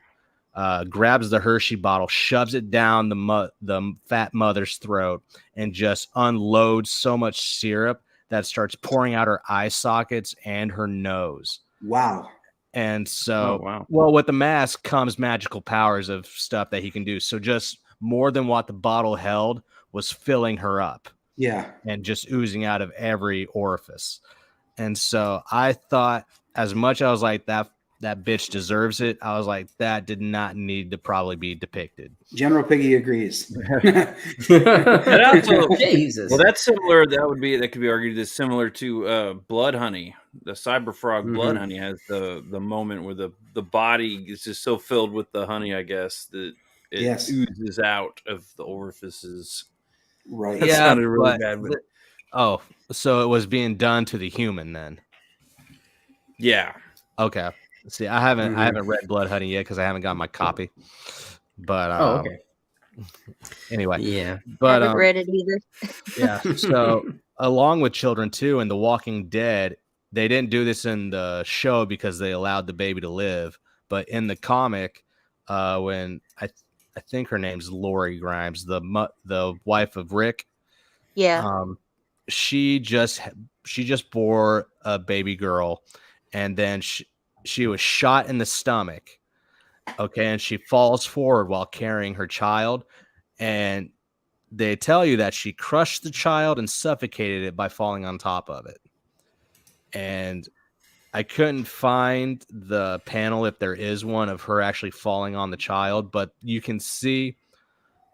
grabs the Hershey bottle, shoves it down the fat mother's throat, and just unloads so much syrup that starts pouring out her eye sockets and her nose. Wow. And so, Oh, wow. well, with the mask comes magical powers of stuff that he can do. So just more than what the bottle held was filling her up Yeah. and just oozing out of every orifice. And so I thought, as much I was like, that bitch deserves it, I was like, that did not need to probably be depicted. General Piggy agrees. And also, Jesus. well, that's similar. That could be argued as similar to Blood Honey. The Cyber Frog Blood Honey has the moment where the body is just so filled with the honey, I guess, that it Yes. oozes out of the orifices. Right. That sounded really bad, but Oh, so it was being done to the human then. yeah. Okay. See, I haven't read Blood Honey yet because I haven't got my copy. But okay. Anyway, Yeah. but Haven't read it either. yeah. So along with Children 2 and The Walking Dead, they didn't do this in the show because they allowed the baby to live. But in the comic, when I think her name's Lori Grimes, the wife of Rick, Yeah. she just bore a baby girl, and then she was shot in the stomach. Okay, and she falls forward while carrying her child, and they tell you that she crushed the child and suffocated it by falling on top of it. And I couldn't find the panel, if there is one, of her actually falling on the child, but you can see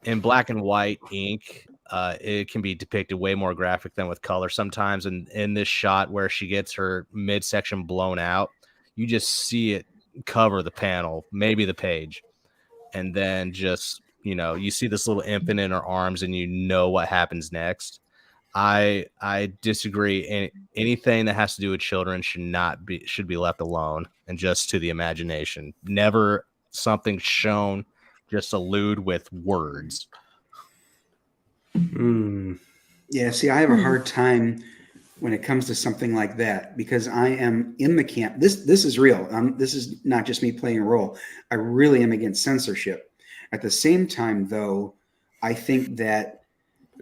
in black and white ink, it can be depicted way more graphic than with color sometimes. And in this shot where she gets her midsection blown out, you just see it cover the panel, maybe the page. And then just, you see this little infant in her arms and you know what happens next. I disagree. Anything that has to do with children should be left alone and just to the imagination. Never something shown, just allude with words. Yeah, see, I have a hard time when it comes to something like that because I am in the camp. This is real. This is not just me playing a role. I really am against censorship. At the same time, though, I think that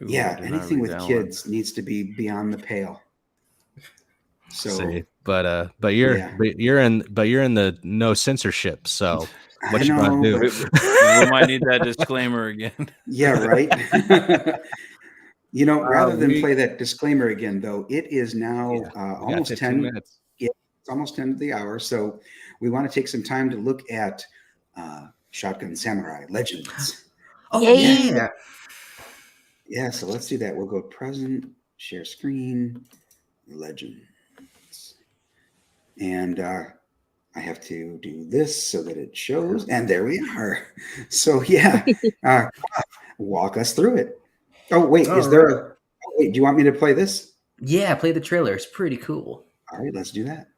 anything with kids needs to be beyond the pale. So, see, but you're in the no censorship. So what you gonna do? We might need that disclaimer again. Yeah, right. Rather than play that disclaimer again, though, it is now almost 10 minutes. Yeah, it's almost 10 to the hour. So we want to take some time to look at Shotgun Samurai Legends. Oh, yeah. Yeah, so let's do that. We'll go present, share screen, Legends. And I have to do this so that it shows. And there we are. So, walk us through it. Oh, wait, do you want me to play this? Yeah, play the trailer. It's pretty cool. All right, let's do that.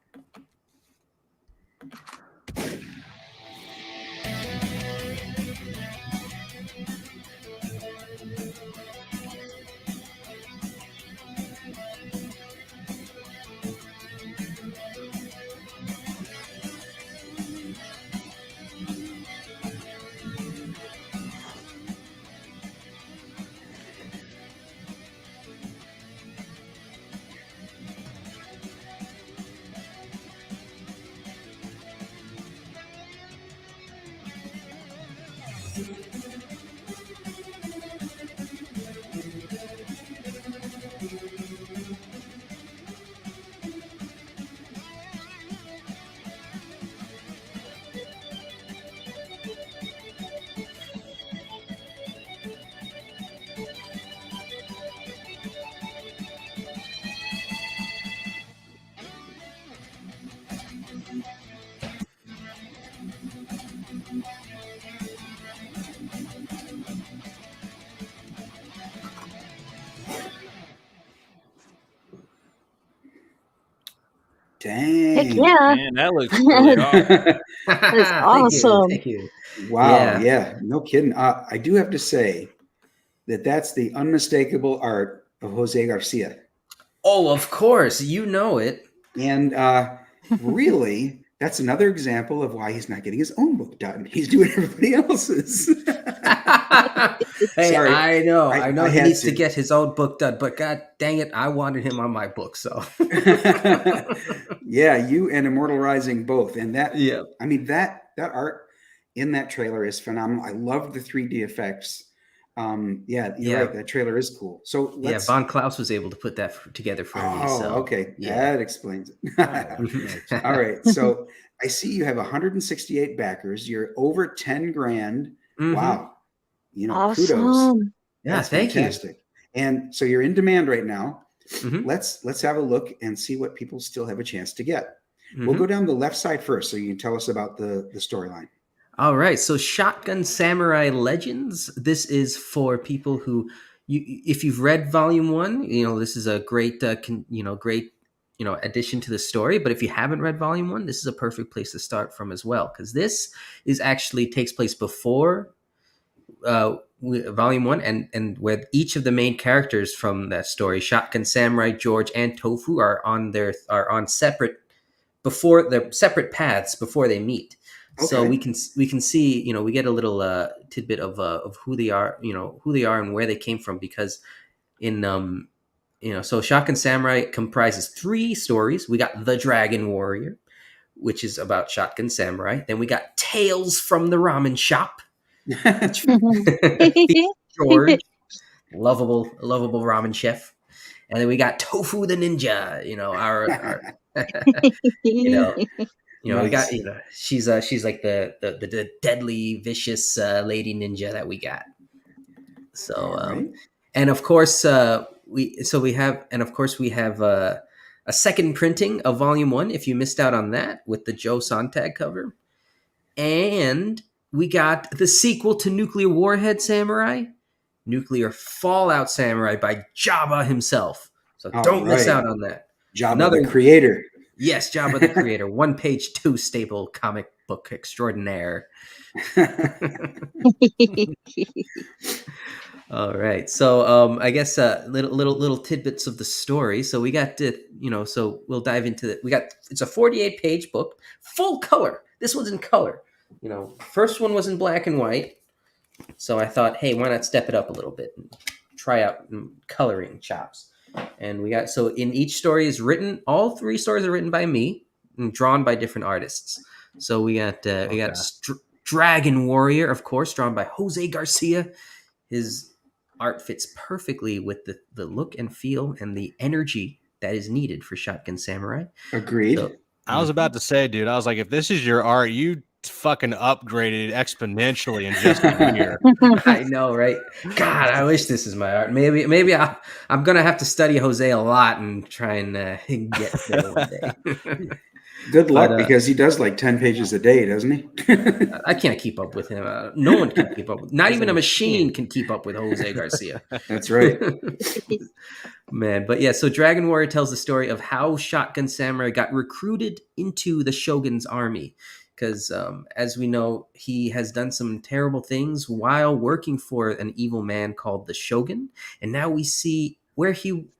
Dang. Heck yeah. Man, that looks really awesome. That's awesome. Thank you. Wow. Yeah. No kidding. I do have to say that's the unmistakable art of Jose Garcia. Oh, of course. You know it. And really, that's another example of why he's not getting his own book done. He's doing everybody else's. Hey, Sorry. I know I he had needs to get his own book done, but god dang it, I wanted him on my book, so. Yeah, you and Immortal Rising both. And that, Yeah. I mean, that art in that trailer is phenomenal. I love the 3D effects. You're right. That trailer is cool. So Von Klaus was able to put that together for me. So okay. Yeah. That explains it. All right. So I see you have 168 backers. You're over 10 grand. Mm-hmm. Wow. Awesome. Kudos. Yeah, That's thank fantastic. You. And so you're in demand right now. Mm-hmm. Let's have a look and see what people still have a chance to get. Mm-hmm. We'll go down the left side first, so you can tell us about the storyline. All right, so Shotgun Samurai Legends. This is for people who, if you've read Volume 1, this is a great, great addition to the story. But if you haven't read Volume 1, this is a perfect place to start from as well, because this is actually takes place before Volume 1, and where each of the main characters from that story, Shotgun Samurai, George, and Tofu, are on separate paths before they meet. Okay. So we can see, we get a little tidbit of who they are, and where they came from, because so Shotgun Samurai comprises 3 stories. We got The Dragon Warrior, which is about Shotgun Samurai. Then we got Tales from the Ramen Shop. George, lovable ramen chef. And then we got Tofu the Ninja, our we got, she's like the deadly, vicious lady ninja that we got. So, right. And of course, we have a second printing of Volume 1, if you missed out on that, with the Joe Sontag cover. And we got the sequel to Nuclear Warhead Samurai, Nuclear Fallout Samurai by Jabba himself. So All don't miss right. out on that. Jabba the creator. Yes, Jabba the creator. 1 page, 2 staple comic book extraordinaire. All right. So I guess little tidbits of the story. So we got to, so we'll dive into it. It's a 48-page book, full color. This one's in color. First one was in black and white. So I thought, hey, why not step it up a little bit and try out coloring chops. And so in each story is written, all 3 stories are written by me and drawn by different artists. So we got Dragon Warrior, of course, drawn by Jose Garcia. His art fits perfectly with the look and feel and the energy that is needed for Shotgun Samurai. Agreed. So, I was about to say, dude, I was like, if this is your art, you fucking upgraded exponentially in just a year. I know, right? God, I wish this is my art. Maybe I'm gonna have to study Jose a lot and try and get there one day. Good luck, because he does like 10 pages a day, doesn't he? I can't keep up with him. No one can keep up. Not even a machine can keep up with Jose Garcia. That's right. Man, but yeah, so Dragon Warrior tells the story of how Shotgun Samurai got recruited into the Shogun's army. Because as we know, he has done some terrible things while working for an evil man called the Shogun. And now we see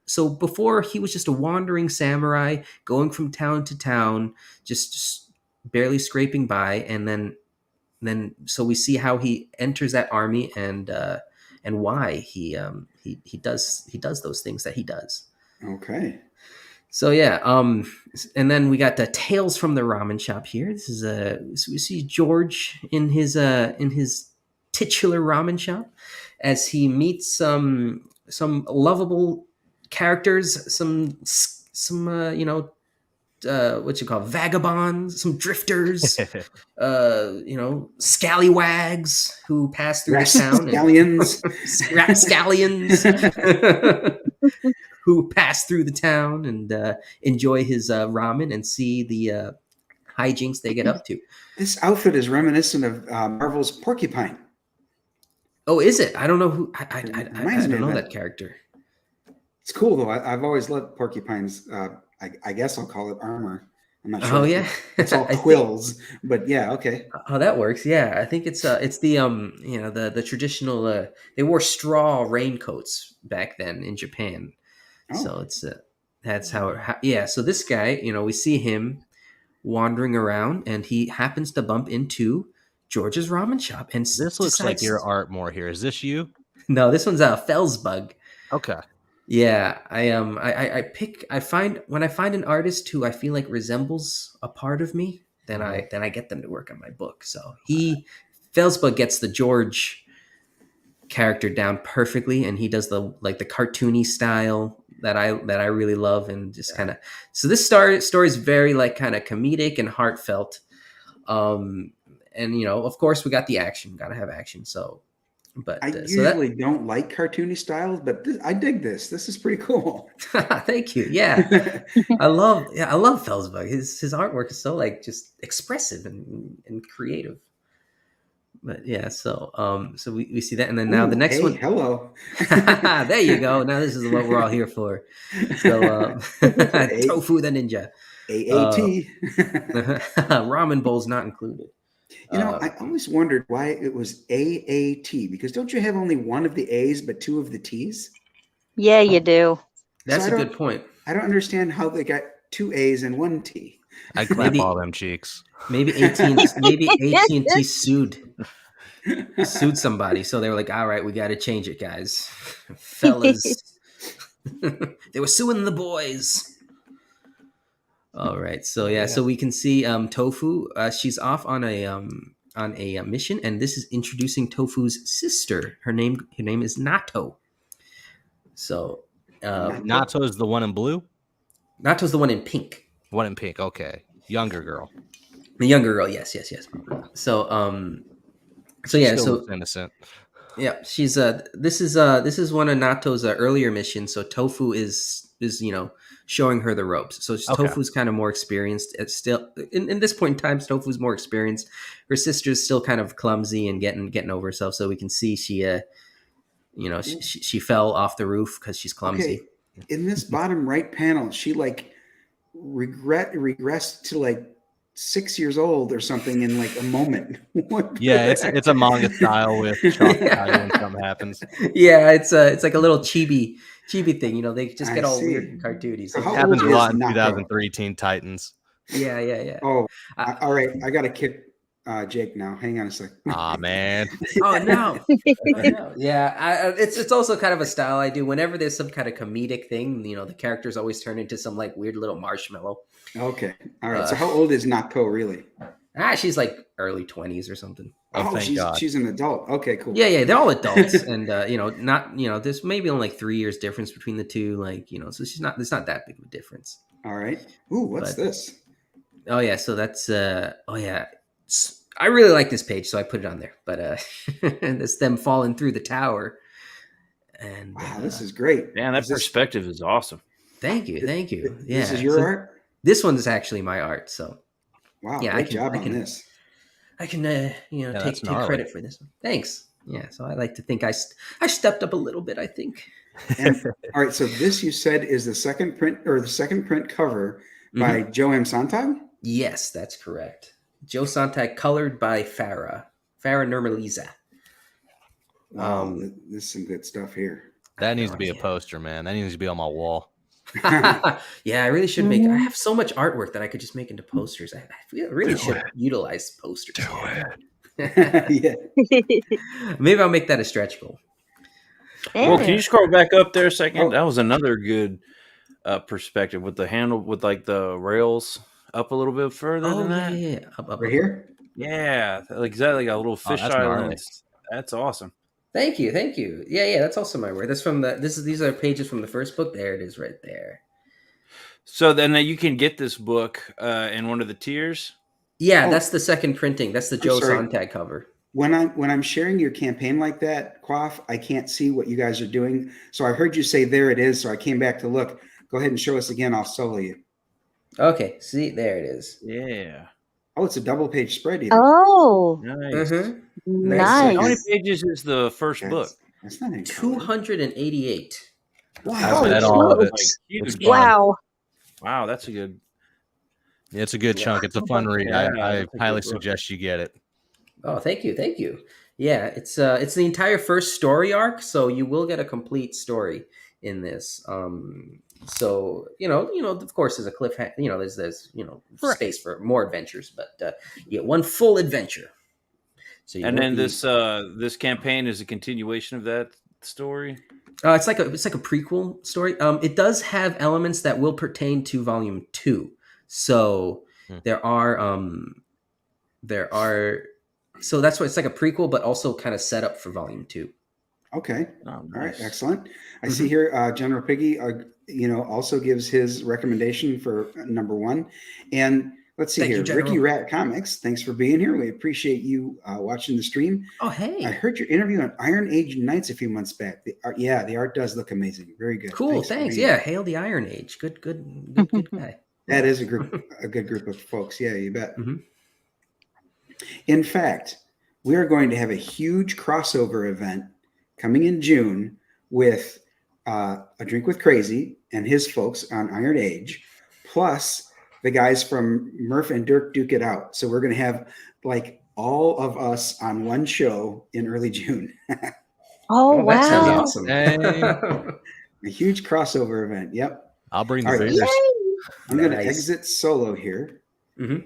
so before he was just a wandering samurai going from town to town, just barely scraping by. And then so we see how he enters that army and why he does those things that he does. Okay. So yeah, and then we got the Tales from the Ramen Shop here. This is so we see George in his titular ramen shop as he meets some lovable characters, some what you call vagabonds, some drifters, scallywags who pass through the town. Scallions. Who pass through the town and enjoy his ramen and see the hijinks they get up to. This outfit is reminiscent of Marvel's Porcupine. Oh, is it? I don't know who. I don't know that character. It's cool though. I've always loved Porcupines. I guess I'll call it armor. I'm not sure. Oh yeah, it's all quills, but yeah, okay. Oh, that works. Yeah, I think it's the the traditional. They wore straw raincoats back then in Japan. Oh. So it's that's how yeah. So this guy, we see him wandering around, and he happens to bump into George's ramen shop, and this looks like your art more here. Is this you? No, this one's a Felsbug. Okay. Yeah, I find when I find an artist who I feel like resembles a part of me, then I get them to work on my book. So Felsbug gets the George character down perfectly, and he does the cartoony style that I really love, and just kind of. So this story is very kind of comedic and heartfelt, and of course we got the action, got to have action. So, but I usually don't like cartoony styles, but I dig this. This is pretty cool. Thank you. Yeah, I love Felsbug. His artwork is so just expressive and creative. But yeah, so we see that, and then now the next one. Hello. There you go. Now this is what we're all here for. So Tofu the Ninja. AAT. Ramen bowls not included. I always wondered why it was AAT, because don't you have only one of the A's but two of the T's? Yeah, you do. That's a good point. I don't understand how they got two A's and one T. I clap all them cheeks. Maybe AT&T sued somebody, so they were like, "All right, we got to change it, guys, fellas." They were suing the boys. All right, so yeah, so we can see Tofu. She's off on a mission, and this is introducing Tofu's sister. Her name is Nato. So Nato is the one in blue. Nato's the one in pink. One in pink. Okay, younger girl. The younger girl. Yes. So yeah, still innocent. Yeah, she's this is one of Nato's earlier missions. So Tofu is showing her the ropes. So Tofu's kind of more experienced. It's still in this point in time, Tofu's more experienced. Her sister's still kind of clumsy and getting over herself. So we can see she You know, she fell off the roof because she's clumsy. Okay. In this bottom right panel, she like regressed to like 6 years old or something in like a moment. Yeah, it's a manga style with chalk value when something happens. Yeah, it's like a little chibi thing. You know, they just get all weird and cartoony. So So how It happens a old lot is in Nako? 2003 Teen Titans. yeah. Oh, all right. I got to kick Jake now. Hang on a sec. Ah, man. Oh no. Yeah, it's also kind of a style I do. Whenever there's some kind of comedic thing, you know, the characters always turn into some like weird little marshmallow. Okay. All right. So how old is Nako really? She's like early 20s or something. Oh, thank God. She's an adult. Okay, cool. Yeah, they're all adults, and you know, not, you know, there's maybe only like 3 years difference between the two, like, you know, so it's not that big of a difference. All right. Ooh, what's this? Oh yeah, so that's I really like this page, so I put it on there. But it's them falling through the tower, and wow, this is great. Man, that perspective is awesome. Thank you. Yeah, This is your art? This one is actually my art. So wow, yeah, great job on this. I can take credit for this one. Thanks. Yeah, so I like to think I stepped up a little bit, I think. And, all right, so this you said is the second print cover by Joe M. Sontag? Yes, that's correct. Joe Sontag, colored by Farah Nurmaliza. Wow, there's some good stuff here. That needs to be a poster, man. That needs to be on my wall. Yeah, I really should make. I have so much artwork that I could just make into posters. I really should utilize posters. Yeah. Maybe I'll make that a stretch goal. Well, can you scroll back up there a second? That was another good perspective with the handle, with like the rails up a little bit further than that. Yeah. Up Right here? Yeah, like exactly, a little fish island. That's awesome. Thank you. Yeah, that's also my work. That's from these are pages from the first book. There it is, right there. So then you can get this book in one of the tiers. Yeah, that's the second printing. That's the Joe Sontag cover. When I'm sharing your campaign like that, Quaff, I can't see what you guys are doing. So I heard you say there it is. So I came back to look. Go ahead and show us again. I'll solo you. Okay, see, there it is. Yeah. Oh, it's a double page spread. Either. Oh, Nice. nice. How many pages is the first book? That's not 288. Wow. I've read all of it. Huge. It's fun. Wow. Wow, that's a good. Yeah, it's a good chunk. It's a fun read. Yeah, I that's a highly good book. suggest you get it. Oh, thank you. Yeah, it's the entire first story arc, so you will get a complete story in this. So you know, of course, there's a cliffhanger. You know, there's space for more adventures, but you get one full adventure. So And then this campaign is a continuation of that story. It's like a prequel story. It does have elements that will pertain to Volume 2. So there are so that's why it's like a prequel, but also kind of set up for Volume 2. Okay. Oh, All nice. right. Excellent. I see here General Piggy, also gives his recommendation for number 1. And let's see here. Ricky Rat Comics, thanks for being here. We appreciate you watching the stream. Oh, hey. I heard your interview on Iron Age Knights a few months back. The art does look amazing. Very good. Cool. Thanks. Yeah. Hail the Iron Age. Good guy. That is a good group of folks. Yeah, you bet. In fact, we are going to have a huge crossover event coming in June with A Drink with Crazy and his folks on Iron Age, plus the guys from Murph and Dirk Duke It Out. So we're going to have like all of us on one show in early June. Oh, wow. That sounds awesome. A huge crossover event. Yep. I'll bring the All right. beers. I'm going to exit solo here.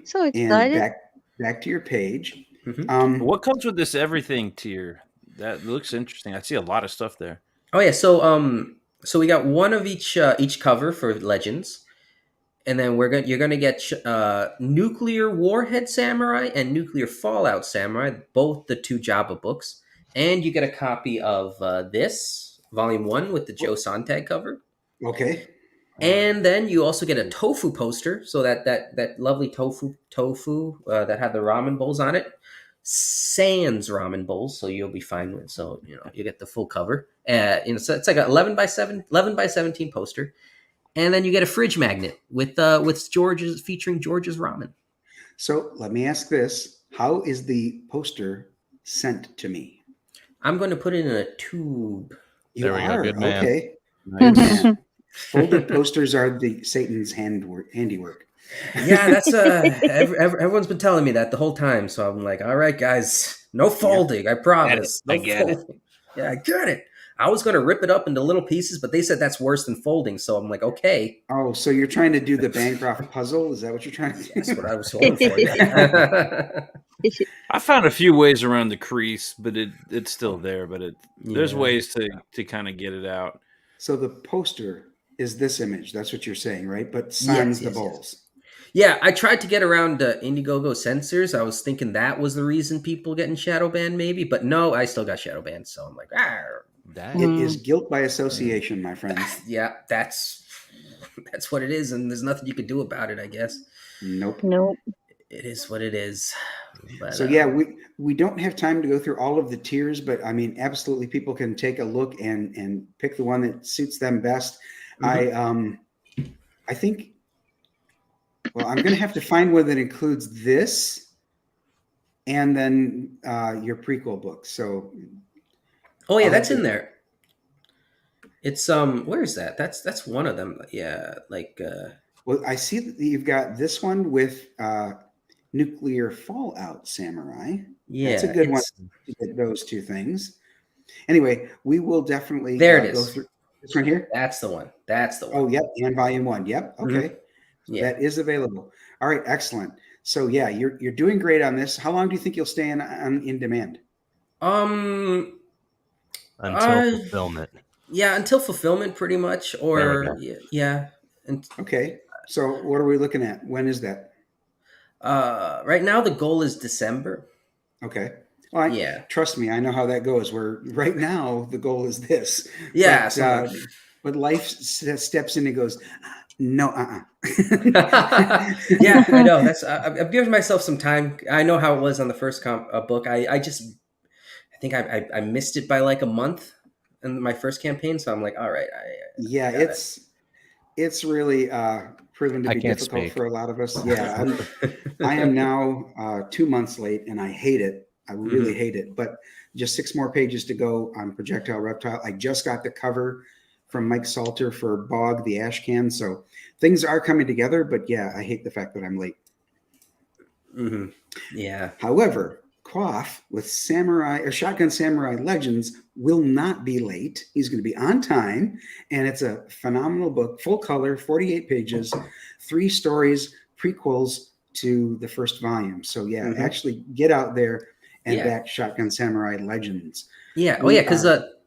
So And excited. back to your page. What comes with this everything tier? That looks interesting. I see a lot of stuff there. Oh yeah, so we got one of each cover for Legends, and then you're gonna get Nuclear Warhead Samurai and Nuclear Fallout Samurai, both the 2 Jabba books, and you get a copy of this Volume 1 with the Joe Sontag cover. Okay. And then you also get a tofu poster, so that lovely tofu that had the ramen bowls on it. Sans ramen bowls, so you'll be fine with. So you get the full cover. So it's like an 11 by 17 poster, and then you get a fridge magnet with featuring George's ramen. So let me ask this: how is the poster sent to me? I'm going to put it in a tube. You There we go. are Good man. okay. Good man. Folded posters are the Satan's handiwork. Yeah, that's everyone's been telling me that the whole time. So I'm like, all right, guys, no folding. I promise. I No get it. folding. Yeah, I get it. I was going to rip it up into little pieces, but they said that's worse than folding. So I'm like, okay. Oh, so you're trying to do the Bancroft puzzle? Is that what you're trying to do? That's what I was hoping for. Yeah. I found a few ways around the crease, but it's still there. But there's Yeah. ways to kind of get it out. So the poster is this image. That's what you're saying, right? But sans the Yes. bowls. Yeah, I tried to get around Indiegogo censors. I was thinking that was the reason people getting shadow banned, maybe, but no, I still got shadow banned. So I'm like, That It is guilt by association, my friend. yeah, that's what it is, and there's nothing you can do about it, I guess. Nope. Nope. It is what it is. But, So yeah, we don't have time to go through all of the tiers, but I mean, absolutely, people can take a look and pick the one that suits them best. I think. Well, I'm going to have to find one that includes this, and then your prequel book. So. oh yeah, I'll that's have in to- there. It's where is that? That's one of them. Yeah, like Well, I see that you've got this one with Nuclear Fallout Samurai. yeah, That's a good one it's- to get those two things. Anyway, we will definitely There it go is. through this one here. That's the one. That's the one. Oh, yep, and volume 1. Yep. Okay. Yeah. That is available. All right, excellent. So yeah, you're doing great on this. How long do you think you'll stay on InDemand? Um. until fulfillment. Yeah, until fulfillment, pretty much. There we Or go. yeah. And Okay. So what are we looking at? When is that? right now the goal is December. Okay. Well, Yeah. trust me, I know how that goes. Where right now the goal is this. Yeah. But, So but life steps in and goes, no, yeah, I know. That's I've given myself some time. I know how it was on the first book. I think I missed it by like a month in my first campaign. So I'm like, all right. Yeah, got it. it's really proven to I be can't difficult speak. for a lot of us. Yeah, I am now 2 months late, and I hate it. I really hate it. But just 6 more pages to go on Projectile Reptile. I just got the cover from Mike Salter for Bog the Ash Can, so things are coming together. But yeah, I hate the fact that I'm late. Yeah. However, Quaff with Samurai or Shotgun Samurai Legends will not be late. He's going to be on time, and it's a phenomenal book, full color, 48 pages, 3 stories, prequels to the first volume. So yeah, actually get out there and back Shotgun Samurai Legends. Yeah. Oh yeah, because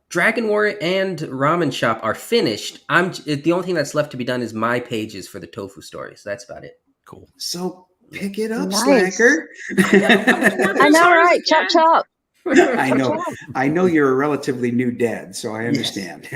Dragon War and Ramen Shop are finished. The only thing that's left to be done is my pages for the tofu story. So that's about it. Cool. So pick it up, Nice. slacker. I know, right? Chop chop. I know you're a relatively new dad, so I understand.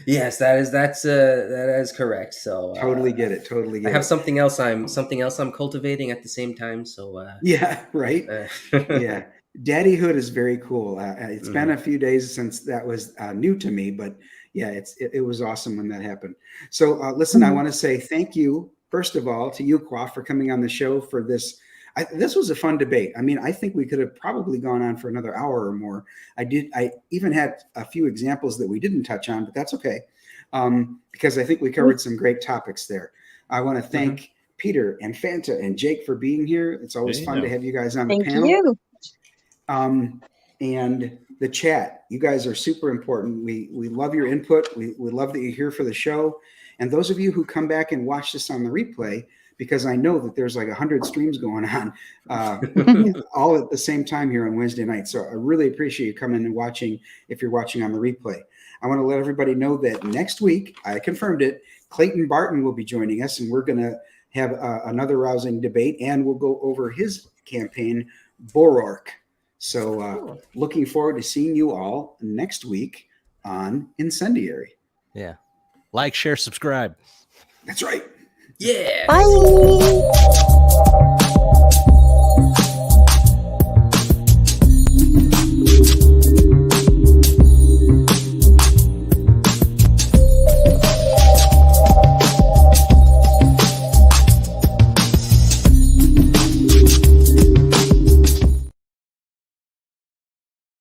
Yes, that is correct. So Totally get it. Totally get I have it. something else I'm cultivating at the same time. So Yeah, right. Yeah, daddyhood is very cool. It's been a few days since that was new to me, but yeah, it was awesome when that happened. So listen, I want to say thank you first of all to you, Quaff, for coming on the show for this. This was a fun debate. I mean, I think we could have probably gone on for another hour or more. I even had a few examples that we didn't touch on, but that's okay, because I think we covered some great topics there. I want to thank Peter and Fanta and Jake for being here. It's always fun to have you guys on the Thank panel. you. And the chat, you guys are super important. We love your input. We love that you're here for the show. And those of you who come back and watch this on the replay, because I know that there's like 100 streams going on all at the same time here on Wednesday night. So I really appreciate you coming and watching if you're watching on the replay. I want to let everybody know that next week, I confirmed it, Clayton Barton will be joining us, and we're going to have another rousing debate, and we'll go over his campaign, Borork. So looking forward to seeing you all next week on Incendiary. Yeah. Like, share, subscribe. That's right. yeah. Bye.